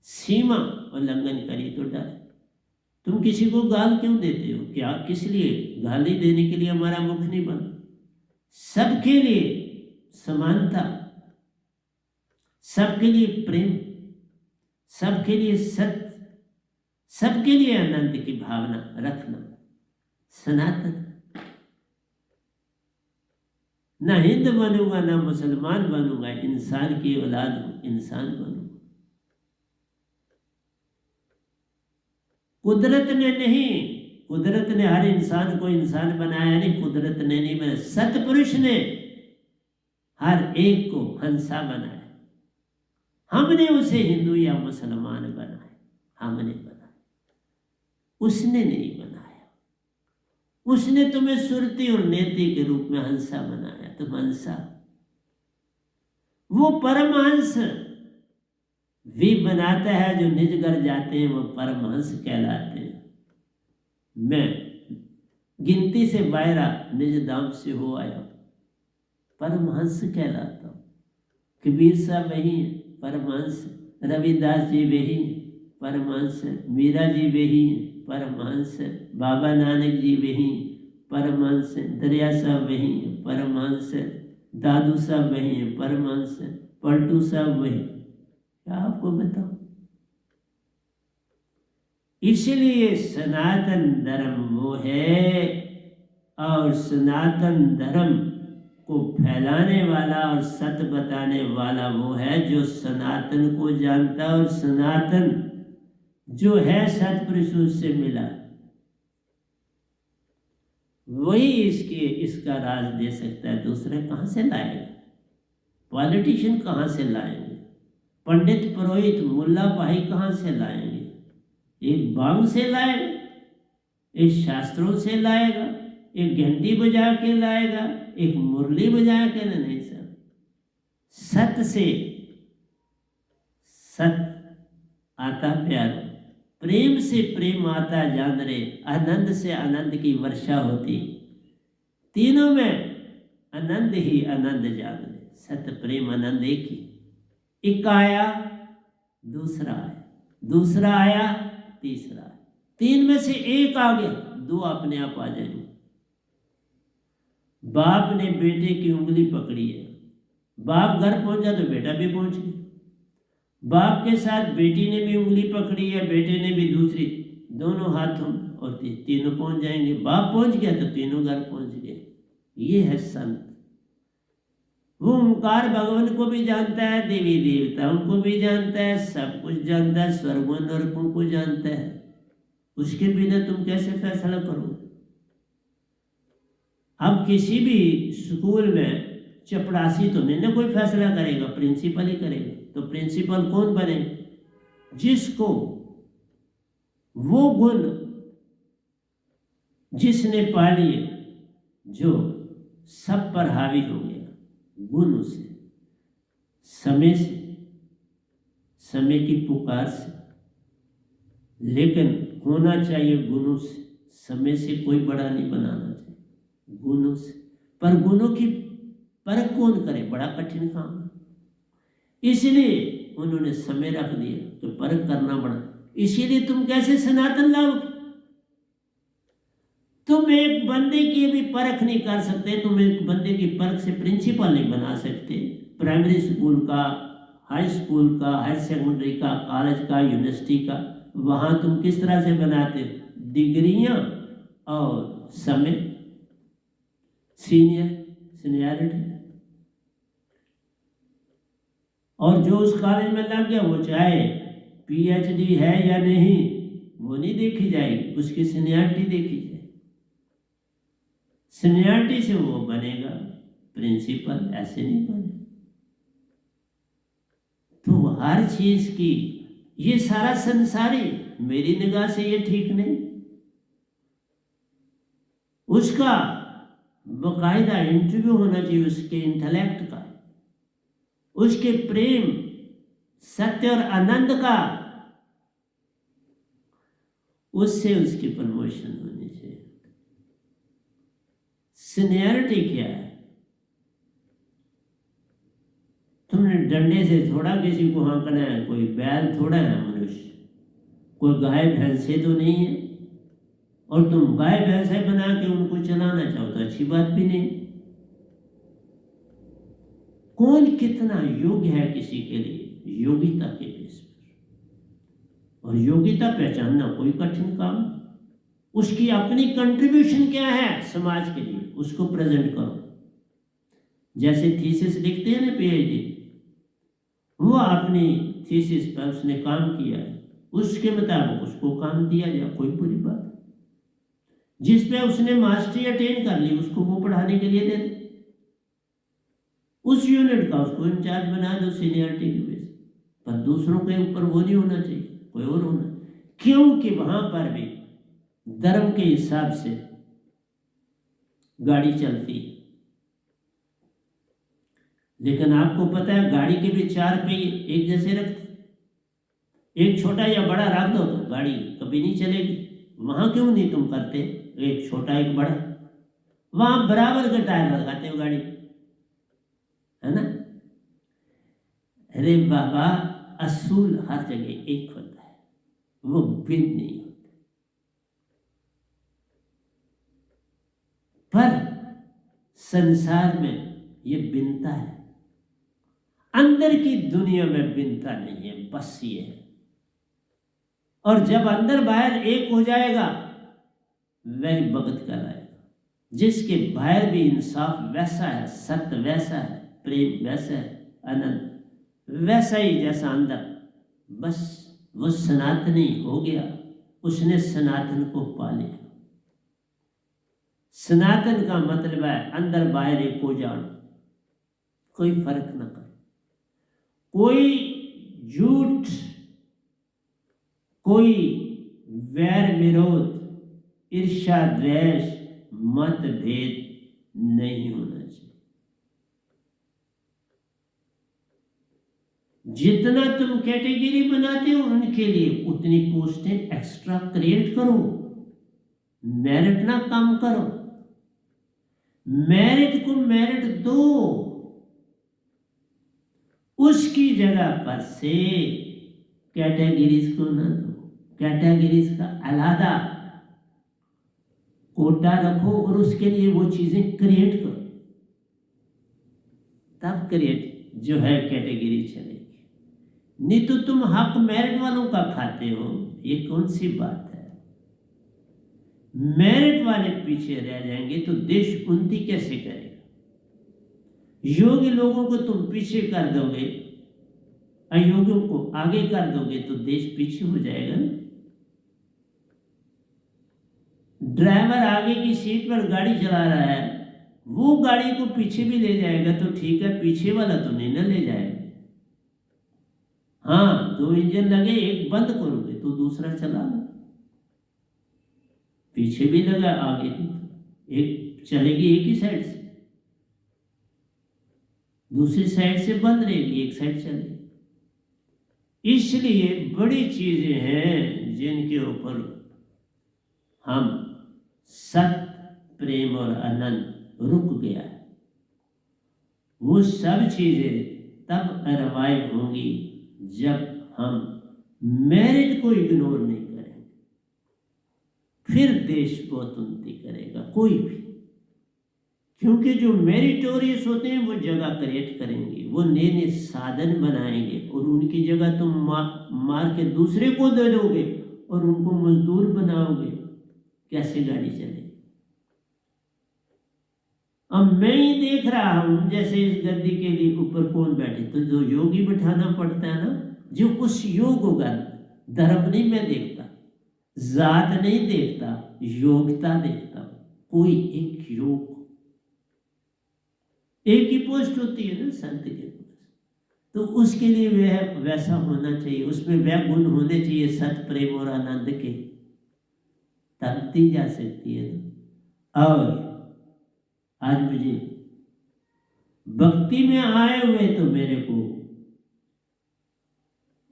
सीमा उल्लंघन करी तो डर। तुम किसी को गाल क्यों देते हो? क्या किस लिए? गाली देने के लिए हमारा मुख नहीं बना। सबके लिए समानता, सबके लिए प्रेम, सबके लिए सत्य, सबके लिए आनंद की भावना रखना सनातन। ना हिंदू बनूंगा ना मुसलमान बनूंगा, इंसान की औलाद हूं, इंसान बनूंगा। कुदरत ने नहीं, कुदरत ने हर इंसान को इंसान बनाया नहीं, कुदरत ने नहीं बनाया, सतपुरुष ने हर एक को हंसा बनाया। हमने उसे हिंदू या मुसलमान बनाया, हमने बनाया, उसने नहीं बनाया। उसने तुम्हें सुरती और नेति के रूप में हंसा बनाया, तुम हंसा। वो परमहंस भी बनाता है, जो निज घर जाते हैं वो परमहंस कहलाते हैं। मैं गिनती से बाहरा निज धाम से हो आया, परमहंस कहलाता हूँ। कबीर साहब वही है, परमहंस। रविदास जी वही है, परमहंस। मीरा जी वही है, परमहंस। बाबा नानक जी वही, परमहंस। दरिया साहब वही है, परमहंस। दादू साहब वही है, परमहंस। पलटू साहब वही। क्या आपको बताऊं? इसलिए सनातन धर्म वो है, और सनातन धर्म को फैलाने वाला और सत्य बताने वाला वो है जो सनातन को जानता है, और सनातन जो है सतपुरुषों से मिला, वही इसका राज दे सकता है। दूसरे कहाँ से लाएगा? पॉलिटिशियन कहाँ से लाएंगे? पंडित पुरोहित मुल्ला भाई कहाँ से लाएंगे? एक बांग से लाएगा, एक शास्त्रों से लाएगा, एक घंटी बजा के लाएगा, एक मुरली बजा के? नहीं सर, सत्य से सत्य आता प्यारो, प्रेम से प्रेम आता जान रे, आनंद से आनंद की वर्षा होती, तीनों में आनंद ही आनंद जान रे। सत्य प्रेम आनंद एक ही। एक आया, दूसरा आया, दूसरा आया, तीसरा आया। तीन में से एक आ गया, दो अपने आप आ जाएंगे। बाप ने बेटे की उंगली पकड़ी है, बाप घर पहुंचा तो बेटा भी पहुंच गया। बाप के साथ बेटी ने भी उंगली पकड़ी है, बेटे ने भी दूसरी, दोनों हाथों, और तीनों पहुंच जाएंगे। बाप पहुंच गया तो तीनों घर पहुंच गए। ये है संत। वो ओंकार भगवान को भी जानता है, देवी देवताओं को भी जानता है, सब कुछ जानता है, स्वर्गों नरकों को जानता है। उसके बिना तुम कैसे फैसला करोगे? अब किसी भी स्कूल में चपड़ासी तो नहीं ना कोई फैसला करेगा, प्रिंसिपल ही करेगा। तो प्रिंसिपल कौन बने? जिसको वो गुण जिसने पा लिए, जो सब पर हावी हो गया, गुण उसे समय से, समय की पुकार से, लेकिन होना चाहिए गुणों से। समय से कोई बड़ा नहीं बनाना चाहिए, गुणों से। पर गुणों की परख कौन करे? बड़ा कठिन काम है। इसलिए उन्होंने समय रख दिया, तो परख करना पड़ा। इसीलिए तुम कैसे सनातन लाओगे? तुम एक बंदे की भी परख नहीं कर सकते, तुम एक बंदे की परख से प्रिंसिपल नहीं बना सकते। प्राइमरी स्कूल का, हाई स्कूल का, हायर सेकेंडरी का, कॉलेज का, यूनिवर्सिटी का, वहाँ तुम किस तरह से बनाते हो? डिग्रियाँ और समय, सीनियरिटी। और जो उस कॉलेज में लग गया, वो चाहे PhD है या नहीं, वो नहीं देखी जाएगी, उसकी सीनियरिटी देखी जाएगी। सीनियरिटी से वो बनेगा प्रिंसिपल, ऐसे नहीं बने। तो हर चीज की, ये सारा संसारी मेरी निगाह से ये ठीक नहीं। उसका बाकायदा इंटरव्यू होना चाहिए, उसके इंटेलेक्ट का, उसके प्रेम, सत्य और आनंद का, उससे उसकी प्रमोशन होनी चाहिए। सीनियरिटी क्या है? तुमने डंडे से थोड़ा किसी को हाँकना है, कोई बैल थोड़ा है मनुष्य, कोई गाय भैंसे तो नहीं है। और तुम गाय भैंसे बना के उनको चलाना चाहो तो अच्छी बात भी नहीं। कौन कितना योग्य है किसी के लिए, योग्यता के बेस पर। और योग्यता पहचानना कोई कठिन काम नहीं। उसकी अपनी कंट्रीब्यूशन क्या है समाज के लिए, उसको प्रेजेंट करो। जैसे थीसिस लिखते हैं ना पीएचडी, वो अपनी थीसिस पर उसने काम किया है, उसके मुताबिक उसको काम दिया जाए, कोई बुरी बात नहीं। जिस पे उसने मास्टरी अटेन कर ली उसको वो पढ़ाने के लिए दे दे, उस यूनिट का उसको इंचार्ज बना दो सीनियरिटी के बेस पर। दूसरों के ऊपर वो नहीं होना चाहिए, कोई और होना, क्योंकि वहां पर भी धर्म के हिसाब से गाड़ी चलती है। लेकिन आपको पता है गाड़ी के भी चार पहिए एक जैसे रखते, एक छोटा या बड़ा रख दो तो गाड़ी कभी नहीं चलेगी। वहां क्यों नहीं तुम करते, एक छोटा एक बड़ा, वहां बराबर के टायर लगाते हो गाड़ी, है ना। अरे बाबा, असूल हर जगह एक होता है, वो भिन्न नहीं होता। पर संसार में ये भिन्नता है, अंदर की दुनिया में भिन्नता नहीं है, बस ये है। और जब अंदर बाहर एक हो जाएगा वही भगत कहलाएगा। जिसके बाहर भी इंसाफ वैसा है, सत्य वैसा है, प्रेम वैसा है, आनंद वैसा ही जैसा अंदर, बस वो सनातनी हो गया, उसने सनातन को पा लिया। सनातन का मतलब है अंदर बाहर एक हो जाना, कोई फर्क न कर, कोई झूठ, कोई वैर विरोध, ईर्ष्या द्वेष, मतभेद नहीं होना चाहिए। जितना तुम कैटेगरी बनाते हो उनके लिए उतनी पोस्टें एक्स्ट्रा क्रिएट करो, मेरिट ना कम करो, मेरिट को मेरिट दो, उसकी जगह पर से कैटेगरीज को ना दो। कैटेगरीज का अलग कोटा रखो और उसके लिए वो चीजें क्रिएट करो, तब क्रिएट जो है कैटेगरी चलेगी। नहीं तो तुम हक मेरिट वालों का खाते हो, ये कौन सी बात है। मेरिट वाले पीछे रह जाएंगे तो देश उन्नति कैसे करेगा। योग्य लोगों को तुम पीछे कर दोगे, अयोग्यों को आगे कर दोगे तो देश पीछे हो जाएगा ना। ड्राइवर आगे की सीट पर गाड़ी चला रहा है, वो गाड़ी को पीछे भी ले जाएगा तो ठीक है, पीछे वाला तो नहीं ना ले जाएगा। हाँ, दो इंजन लगे, एक बंद करोगे तो दूसरा चला लो, पीछे भी लगा आगे भी, तो एक चलेगी एक ही साइड से, दूसरी साइड से बंद रहेगी, एक साइड चलेगी। इसलिए बड़ी चीजें हैं जिनके ऊपर हम सत्य, प्रेम और आनंद रुक गया है। वो सब चीजें तब रिवाइव होंगी जब हम मेरिट को इग्नोर नहीं करेंगे, फिर देश बहुत उन्नति करेगा कोई भी। क्योंकि जो मेरिटोरियस होते हैं वो जगह क्रिएट करेंगे, वो नए नए साधन बनाएंगे, और उनकी जगह तुम मार के दूसरे को दे दोगे और उनको मजदूर बनाओगे, कैसे गाड़ी चलेगी। अब मैं ही देख रहा हूं जैसे इस गद्दी के लिए ऊपर कौन बैठे, तो जो योगी बिठाना पड़ता है ना, जो उस योग होगा। धर्म नहीं मैं देखता, जात नहीं देखता, योग्यता देखता हूं। कोई एक योग, एक ही पोस्ट होती है ना संत के पास, तो उसके लिए वह वैसा होना चाहिए, उसमें वह गुण होने चाहिए सत, प्रेम और आनंद के, तब दी जा सकती है ना। और आज मुझे भक्ति में आए हुए तो मेरे को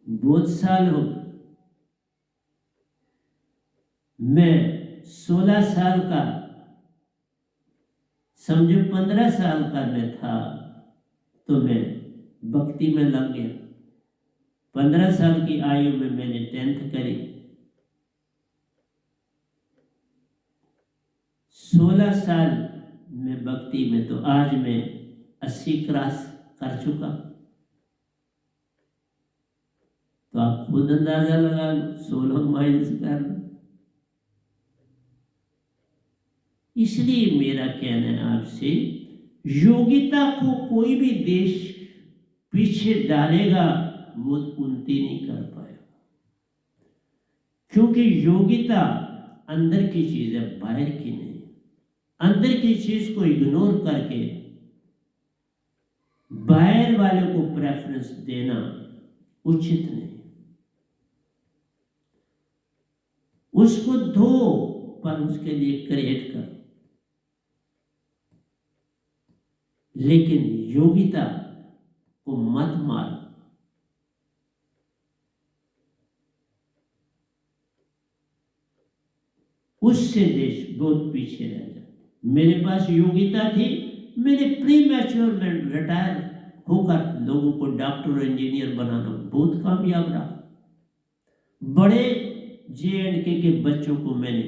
बहुत साल हो गए। मैं 16 साल का, समझो 15 साल का मैं था तो मैं भक्ति में लग गया। 15 साल की आयु में मैंने 10th करी, 16 साल में भक्ति में, तो आज मैं 80 क्रॉस कर चुका। तो आप खुद अंदाजा लगा लो, 16 माइनस कर लो। इसलिए मेरा कहना है आपसे, योग्यता को कोई भी देश पीछे डालेगा वो उन्नति नहीं कर पाएगा, क्योंकि योग्यता अंदर की चीज है, बाहर की नहीं। अंदर की चीज को इग्नोर करके बाहर वाले को प्रेफरेंस देना उचित नहीं। उसको दो, पर उसके लिए क्रिएट कर, लेकिन योग्यता को मत मार। उससे देश बहुत पीछे रह जाए। मेरे पास योग्यता थी, मैंने प्री मैच्योर में रिटायर होकर लोगों को डॉक्टर और इंजीनियर बनाना बहुत कामयाब रहा। बड़े JNK के बच्चों को मैंने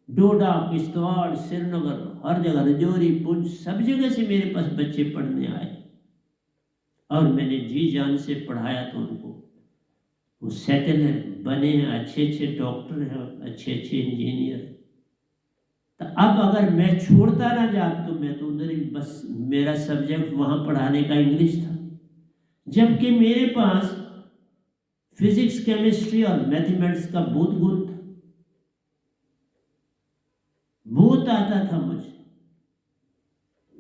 डोडा, किश्तवाड़, श्रीनगर, हर जगह, रजौरी, पुंछ, सब जगह से मेरे पास बच्चे पढ़ने आए और मैंने जी जान से पढ़ाया। तो उनको वो सेटल है, बने हैं, अच्छे अच्छे डॉक्टर हैं, अच्छे अच्छे इंजीनियर। तो अब अगर मैं छोड़ता ना जाता तो मैं तो उधर ही, बस मेरा सब्जेक्ट वहाँ पढ़ाने का इंग्लिश था, जबकि मेरे पास फिजिक्स, केमिस्ट्री और मैथमेटिक्स का बहुत गुण था, बहुत आता था मुझे।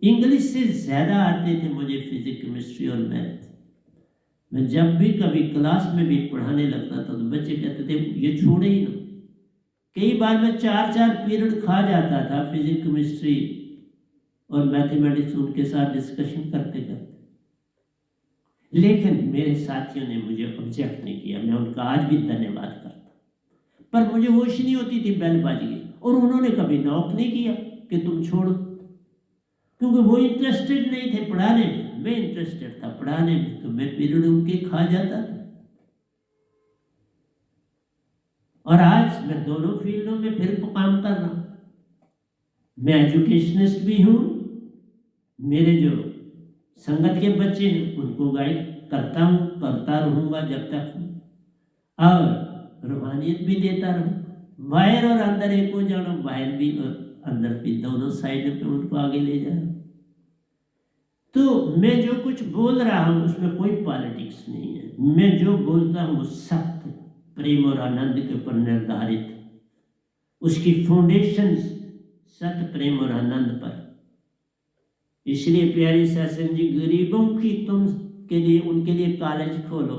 इंग्लिश से ज़्यादा आते थे मुझे फिजिक्स, केमिस्ट्री और मैथ। मैं जब भी कभी क्लास में भी पढ़ाने लगता था तो बच्चे कहते थे ये छोड़े ही ना। कई बार मैं 4-4 पीरियड खा जाता था फिजिक्स, केमिस्ट्री और मैथमेटिक्स उनके साथ डिस्कशन करते करते, लेकिन मेरे साथियों ने मुझे ऑब्जेक्ट नहीं किया। मैं उनका आज भी धन्यवाद करता, पर मुझे होश नहीं होती थी, बेल बज गई और उन्होंने कभी नॉक नहीं किया कि तुम छोड़ो, क्योंकि वो इंटरेस्टेड नहीं थे पढ़ाने में, मैं इंटरेस्टेड था पढ़ाने में, तो मैं पीरियड उनके खा जाता था। और आज मैं दोनों फील्डों में फिर काम कर रहा हूं। मैं एजुकेशनिस्ट भी हूं, मेरे जो संगत के बच्चे हैं उनको गाइड करता हूं, करता रहूंगा जब तक हूं, और रूहानियत भी देता रहूं। बाहर और अंदर एक हो जाना, बाहर भी और अंदर भी, दोनों साइड पे उनको आगे ले जाना। तो मैं जो कुछ बोल रहा हूं उसमें कोई पॉलिटिक्स नहीं है। मैं जो बोलता हूं वो सत्य, प्रेम और आनंद के ऊपर निर्धारित, उसकी फाउंडेशन सत्य, प्रेम और आनंद पर। इसलिए प्यारी सत्संग जी, गरीबों की तुम के लिए, उनके लिए कॉलेज खोलो,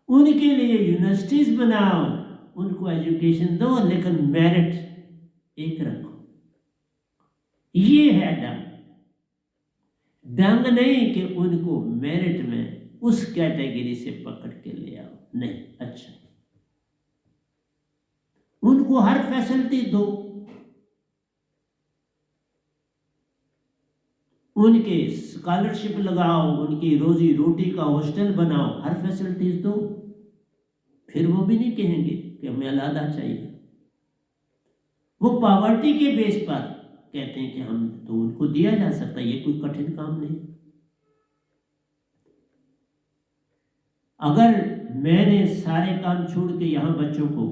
उनके लिए यूनिवर्सिटीज बनाओ, उनको एजुकेशन दो, लेकिन मेरिट एक रखो। ये है ढंग नहीं कि उनको मेरिट में उस कैटेगरी से पकड़ के ले आओ, नहीं। अच्छा, उनको हर फैसिलिटी दो, उनके स्कॉलरशिप लगाओ, उनकी रोजी रोटी का हॉस्टल बनाओ, हर फैसिलिटीज दो। फिर वो भी नहीं कहेंगे कि हमें अलग चाहिए। वो पॉवर्टी के बेस पर कहते हैं कि हम तो उनको दिया जा सकता है, ये कोई कठिन काम नहीं। अगर मैंने सारे काम छोड़ के यहाँ बच्चों को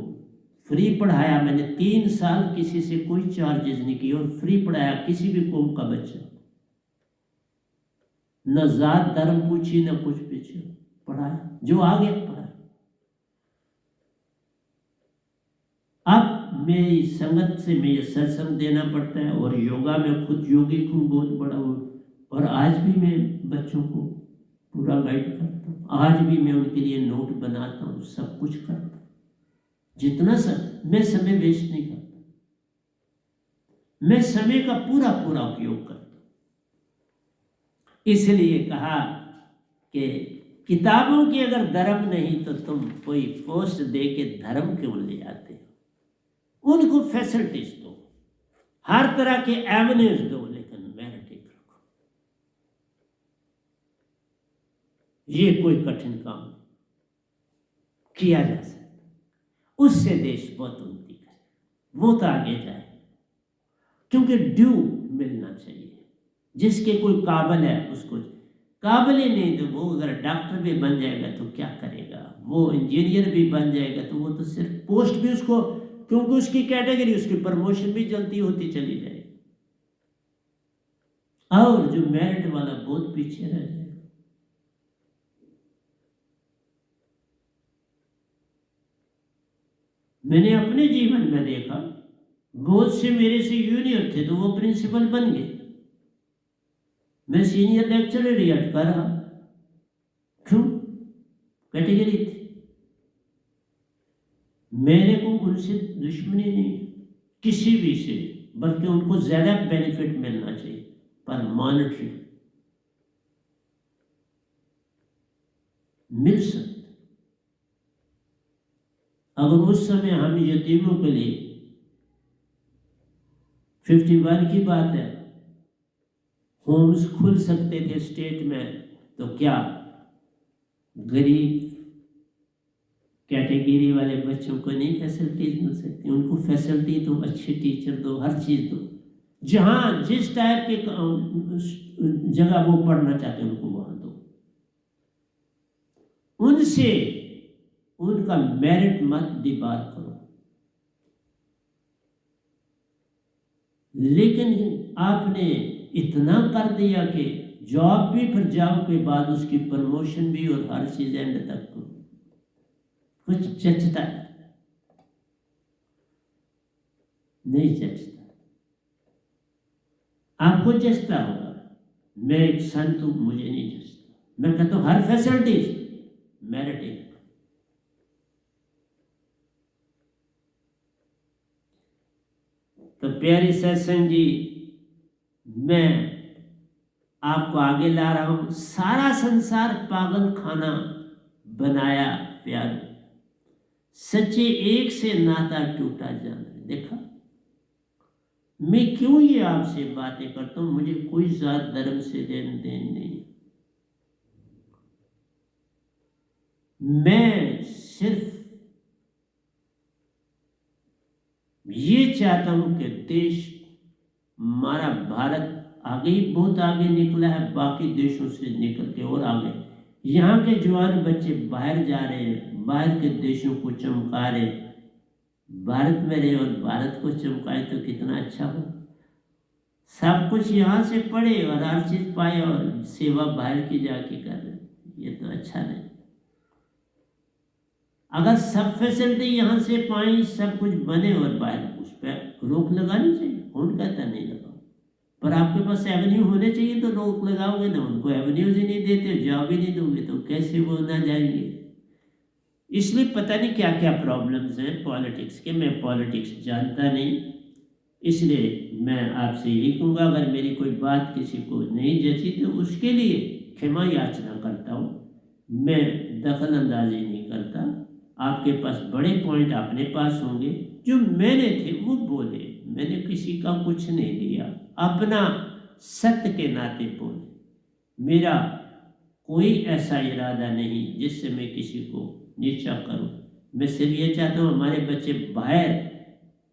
फ्री पढ़ाया, मैंने 3 साल किसी से कोई चार्जेस नहीं किए और फ्री पढ़ाया किसी भी कौम का बच्चा, न जात धर्म पूछी न कुछ पूछी, पढ़ाया, जो आगे पढ़ा। अब मेरी संगत से मैं ये सत्संग देना पड़ता है, और योगा में खुद योगी हूँ बहुत बड़ा हूँ, और आज भी मैं बच्चों को पूरा गाइड करता हूँ। आज भी मैं उनके लिए नोट बनाता हूँ, सब कुछ करता हूँ, जितना मैं समय वेस्ट नहीं करता, मैं समय का पूरा पूरा उपयोग करता हूँ। इसलिए कहा कि किताबों की अगर धर्म नहीं तो तुम कोई पोस्ट दे के धर्म क्यों ले आते हो। उनको फैसिलिटीज दो, हर तरह के एवेन्यूज दो, लेकिन मेरिट रखो। ये कोई कठिन काम किया जा सकता, उससे देश बहुत उन्नति करे, वो तो आगे जाए, क्योंकि ड्यू मिलना चाहिए। जिसके कोई काबिल है उसको, काबिल ही नहीं, तो वो अगर डॉक्टर भी बन जाएगा तो क्या करेगा, वो इंजीनियर भी बन जाएगा तो वो तो सिर्फ पोस्ट भी उसको, क्योंकि उसकी कैटेगरी, उसकी प्रमोशन भी जल्दी होती चली जाएगी, और जो मेरिट वाला बहुत पीछे रह जाएगा। मैंने अपने जीवन में देखा, बहुत से मेरे से जूनियर थे तो वो प्रिंसिपल बन गए, मैं सीनियर लेक्चरर ही अटका रहा। क्यों? कैटेगरी थी। मेरे को उनसे दुश्मनी नहीं किसी भी से, बल्कि उनको ज्यादा बेनिफिट मिलना चाहिए, पर मॉनिटरी मिल सकता। अगर उस समय हम यतीमों के लिए 51 की बात है, होम्स खुल सकते थे स्टेट में, तो क्या गरीब कैटेगरी वाले बच्चों को नहीं फैसिलिटीज मिल सकती? उनको फैसिलिटी दो, अच्छे टीचर दो, हर चीज दो, जहां जिस टाइप के जगह वो पढ़ना चाहते हैं उनको वहां दो। उनसे उनका मेरिट मत डिबार करो। लेकिन आपने इतना कर दिया कि जॉब भी, फिर जॉब के बाद उसकी प्रमोशन भी और हर चीज एंड तक करो। कुछ जचता है? नहीं जचता। आपको जचता होगा, मैं एक संत हूं, मुझे नहीं जचता। मैं कहता हूं हर फैसिलिटीज मेरिट। तो प्यारी सत्संग जी, मैं आपको आगे ला रहा हूं, सारा संसार पागल खाना बनाया प्यार, सच्चे एक से नाता टूटा जाना। देखा, मैं क्यों ये आपसे बातें करता हूं? मुझे कोई जात धर्म से लेन देन नहीं, मैं सिर्फ ये चाहता हूं कि देश हमारा भारत आगे ही बहुत आगे निकला है, बाकी देशों से निकल के और आगे। यहाँ के जवान बच्चे बाहर जा रहे हैं, बाहर के देशों को चमका रहे, भारत में रहे और भारत को चमकाए तो कितना अच्छा हो। सब कुछ यहाँ से पढ़े और हर चीज पाए और सेवा बाहर की जाके कर रहे, ये तो अच्छा नहीं। अगर सब फैसिलिटी यहाँ से पाए, सब कुछ बने और बाहर, उस पर रोक लगानी चाहिए। कौन कहता नहीं लगाओ, पर आपके पास एवेन्यू होने चाहिए तो रोक लगाओगे ना। उनको एवेन्यूज ही नहीं देते, जॉब ही नहीं दोगे तो कैसे वो ना जाएंगे? इसलिए पता नहीं क्या क्या प्रॉब्लम्स हैं पॉलिटिक्स के। मैं पॉलिटिक्स जानता नहीं, इसलिए मैं आपसे यही कहूँगा, अगर मेरी कोई बात किसी को नहीं जची तो उसके लिए क्षमा याचना करता हूँ। मैं दखल अंदाजी नहीं करता। आपके पास बड़े पॉइंट अपने पास होंगे, जो मैंने थे वो बोले, मैंने किसी का कुछ नहीं दिया, अपना सत्य के नाते बोले। मेरा कोई ऐसा इरादा नहीं जिससे मैं किसी को नीचा करूं। मैं सिर्फ ये चाहता हूं हमारे बच्चे बाहर,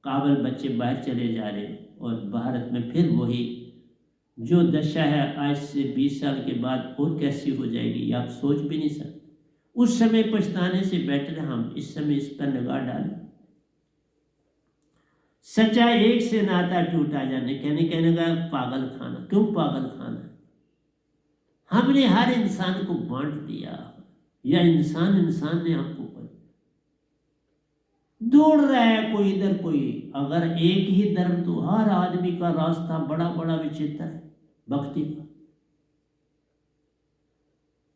काबिल बच्चे बाहर चले जा रहे हैं और भारत में फिर वही जो दशा है आज से 20 साल के बाद और कैसी हो जाएगी आप सोच भी नहीं सकते। उस समय पछताने से बेटर हम इस समय इस पर निगाह डालें। सच्चा एक से नाता टूटा जाने, कहने का पागल खाना। क्यों पागल खाना? हमने हर इंसान को बांट दिया, या इंसान ने हमको दौड़ रहा है कोई इधर कोई। अगर एक ही धर्म, तो हर आदमी का रास्ता बड़ा बड़ा विचित्र है। भक्ति का,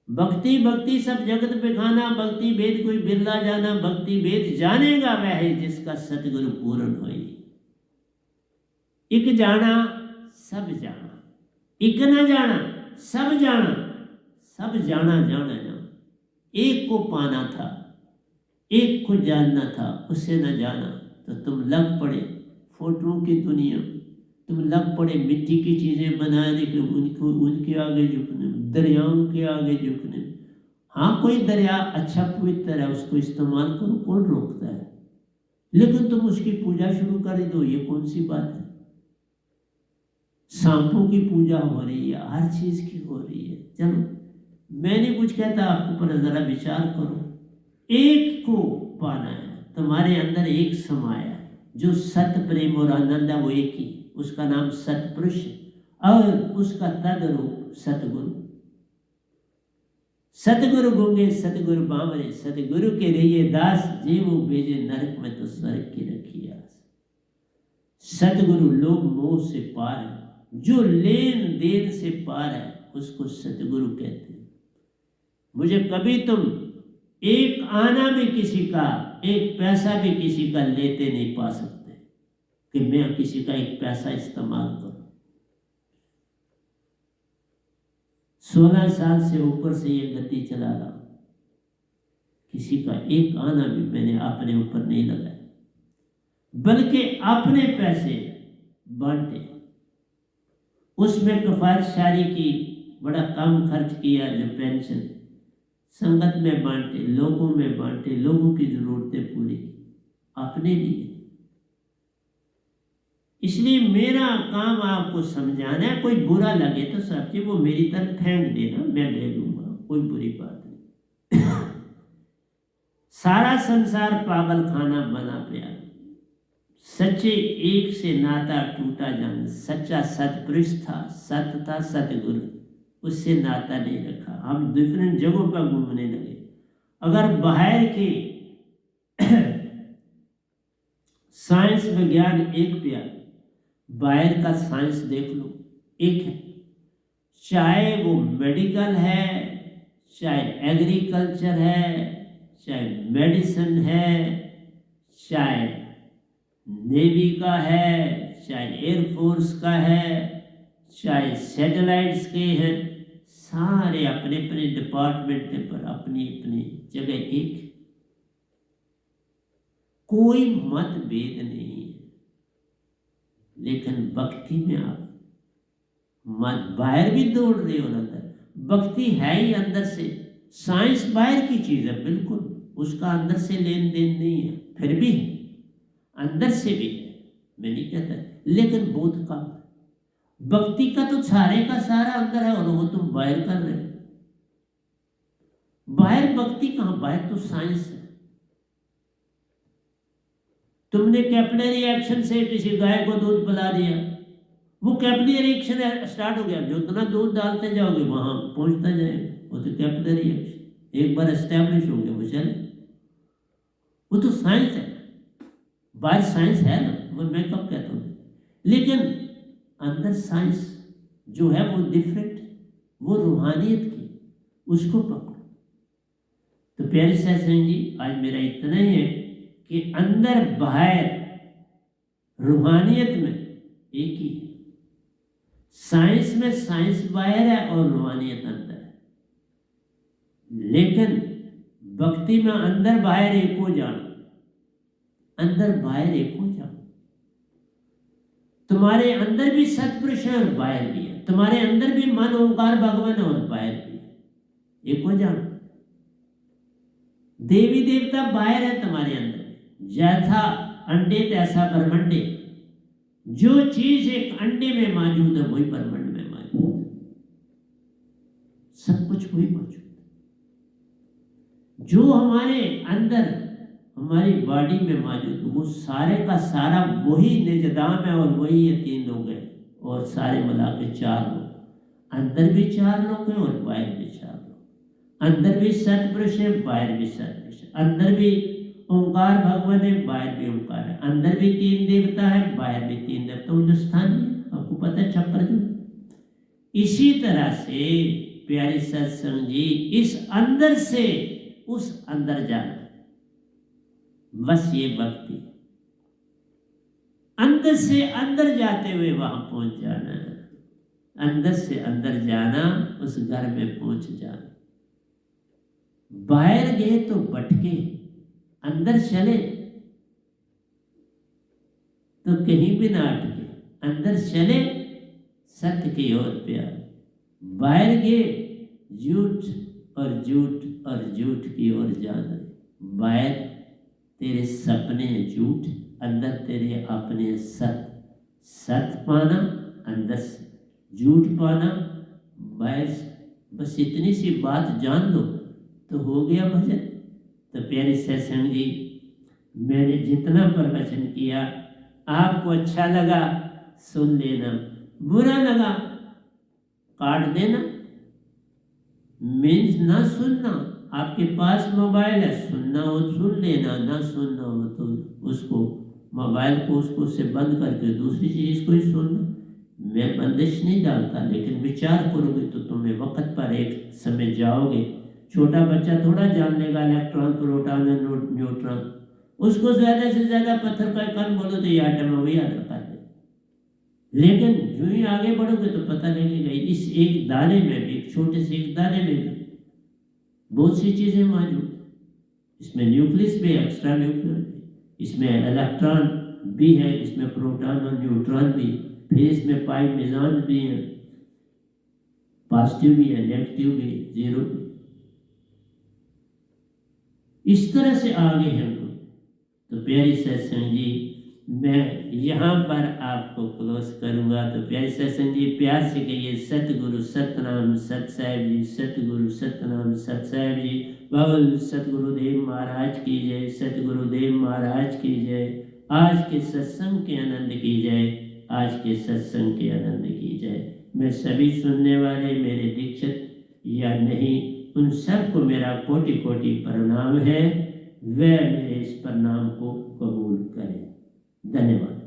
भक्ति भक्ति सब जगत बेखाना, भक्ति भेद कोई बिरला जाना, भक्ति भेद जानेगा वह है जिसका सतगुरु पूर्ण होई। इक जाना सब जाना, इक न जाना सब जाना, सब जाना जाना जाना। एक को पाना था, एक को जानना था, उसे न जाना तो तुम लग पड़े फोटों की दुनिया, तुम लग पड़े मिट्टी की चीजें बनाने के, उनको उनके आगे झुकने, दरियाओं के आगे झुकने। हाँ, कोई दरिया अच्छा पवित्र है, उसको इस्तेमाल करो, कौन रोकता है? लेकिन तुम उसकी पूजा शुरू कर दो, ये कौन सी बात है? सांपों की पूजा हो रही है, हर चीज की हो रही है। चलो मैं नहीं कुछ कहता आपको, पर जरा विचार करो। एक को पाना है, तुम्हारे अंदर एक समाया है, जो सत्य प्रेम और आनंद है वो एक ही, उसका नाम सतपुरुष है, और उसका तदरूप सतगुरु। सतगुरु गूंगे सतगुरु बामरे, सतगुरु के रहिए दास, जीवो भेजे नरक में तो स्वर्ग की रखी आस। सतगुरु लोग मोह से पार है, जो लेन देन से पार है उसको सतगुरु कहते हैं। मुझे कभी तुम एक आना भी किसी का, एक पैसा भी किसी का लेते नहीं पा सकते कि मैं किसी का एक पैसा इस्तेमाल करूं। 16 साल से ऊपर से ये गति चला रहा हूं, किसी का एक आना भी मैंने अपने ऊपर नहीं लगाया, बल्कि अपने पैसे बांटे, उसमें किफायतशारी की, बड़ा कम खर्च किया, जो पेंशन संगत में बांटे, लोगों में बांटे, लोगों की जरूरतें पूरी की, अपने लिए। इसलिए मेरा काम आपको समझाना है। कोई बुरा लगे तो सब्जी वो मेरी तरफ फेंक देना, मैं ले लूंगा, कोई बुरी बात नहीं। सारा संसार पागल खाना बना प्यार, सच्चे एक से नाता टूटा जान, सच्चा सतपुरुष था, सत्य था सतगुरु, उससे नाता नहीं रखा, हम डिफरेंट जगहों पर घूमने लगे। अगर बाहर के साइंस विज्ञान एक प्यार, बाहर का साइंस देख लो एक है, चाहे वो मेडिकल है, चाहे एग्रीकल्चर है, चाहे मेडिसिन है, चाहे नेवी का है, चाहे एयरफोर्स का है, चाहे सैटेलाइट्स के हैं, सारे अपने अपने डिपार्टमेंट पर अपनी अपनी जगह एक है, कोई मतभेद नहीं है। लेकिन भक्ति में आप बाहर भी दौड़ रहे हो, अंदर भक्ति है ही अंदर से। साइंस बाहर की चीज है बिल्कुल, उसका अंदर से लेन देन नहीं है, फिर भी है, अंदर से भी है, मैं नहीं कहता, लेकिन बहुत कम है। भक्ति का तो सारे का सारा अंदर है, और वो तुम बाहर कर रहे हो। बाहर भक्ति कहां, बाहर तो साइंस है। तुमने कैपिलरी एक्शन से किसी गाय को दूध पिला दिया, वो कैपिलरी एक्शन स्टार्ट हो गया, जो इतना दूध डालते जाओगे वहां पहुंचता जाएगा, वो तो कैपिलरी एक्शन एक बार एस्टैब्लिश हो गया, वो चले, वो तो साइंस है। बाहर साइंस है ना, वो मैं कब कहता हूँ, लेकिन अंदर साइंस जो है वो डिफरेंट, वो रूहानियत की, उसको पकड़ो। तो प्यारे सत्संग जी, आज मेरा इतना ही है कि अंदर बाहर रूहानियत में एक ही है। साइंस में साइंस बाहर है और रूहानियत अंदर है, लेकिन भक्ति में अंदर बाहर एक हो जाना, अंदर बाहर एक हो जाओ। तुम्हारे अंदर भी सतपुरुष है और बाहर भी है, तुम्हारे अंदर भी मन ओंकार भगवान है और बाहर भी है, एक हो जाना। देवी देवता बाहर है, तुम्हारे अंदर जैसा अंडे तैसा ब्रह्मंडे, जो चीज एक अंडे में मौजूद है वही ब्रह्मांड में मौजूद है, सब कुछ वही मौजूद है। जो हमारे अंदर हमारी बॉडी में मौजूद है वो सारे का सारा वही निजदाम है, और वही ये 3 लोग हैं, और सारे मिला के 4 लोग, अंदर भी 4 लोग हैं और बाहर भी 4 लोग। अंदर भी सतपुरुष है, बाहर भी सतपुरुष है, अंदर भी ओंकार भगवान है, बाहर भी ओंकार है, अंदर भी 3 देवता है, बाहर भी 3 देवता, उनके स्थान में आपको पता है छप्पर जो। इसी तरह से प्यारे सत्संग जी, इस अंदर से उस अंदर जाना, बस ये भक्ति, अंदर से अंदर जाते हुए वहां पहुंच जाना, अंदर से अंदर जाना, उस घर में पहुंच जाना। बाहर गए तो भटके, अंदर चले तो कहीं भी ना अटके, अंदर चले सत्य की ओर प्यार, बाहर गए झूठ और झूठ और झूठ की ओर जाना। बाहर तेरे सपने झूठ, अंदर तेरे अपने सत्य, सत्य पाना, अंदर से झूठ पाना, बाहर बस इतनी सी बात जान दो तो हो गया भजन। तो प्यारे सत्संग जी, मैंने जितना प्रवचन किया आपको अच्छा लगा सुन लेना, बुरा लगा काट देना, मीन्स ना सुनना। आपके पास मोबाइल है, सुनना हो सुन लेना, ना सुनना हो तो उसको मोबाइल को उसको से बंद करके दूसरी चीज़ को ही सुनना। मैं बंदिश नहीं डालता, लेकिन विचार करोगे तो तुम्हें वक्त पर एक समय जाओगे। छोटा बच्चा थोड़ा जान लेगा इलेक्ट्रॉन प्रोटॉन और न्यूट्रॉन, उसको ज़्यादा से ज़्यादा पत्थर का कण बोलो तो ये आटम है, वही याद रखा दे। लेकिन जो ही आगे बढ़ोगे तो पता लगेगा इस एक दाने में भी, एक छोटे से एक दाने में भी बहुत सी चीज़ें मौजूद हैं। इसमें न्यूक्लियस भी है, एक्स्ट्रा न्यूक्लियर भी, इसमें इलेक्ट्रॉन भी है, इसमें प्रोटॉन और न्यूट्रॉन भी, फिर इसमें पाई मिजान भी है, पॉजिटिव भी है, नेगेटिव भी, जीरो भी। इस तरह से आगे हम लोग। तो प्यारी सत्संग जी, मैं यहाँ पर आपको क्लोज करूँगा। तो प्यारी सत्संग जी, प्यार से कहिए सतगुरु सतनाम सत साहिब जी, सतगुरु सतनाम सत साहिब जी। बाबल सतगुरुदेव महाराज की जय, सतगुरुदेव महाराज की जय। आज के सत्संग के आनंद की जय, आज के सत्संग के आनंद की जय। मैं सभी सुनने वाले मेरे दीक्षित या नहीं, उन सबको मेरा कोटि कोटि प्रणाम है। वह मेरे इस प्रणाम को कबूल करें। धन्यवाद।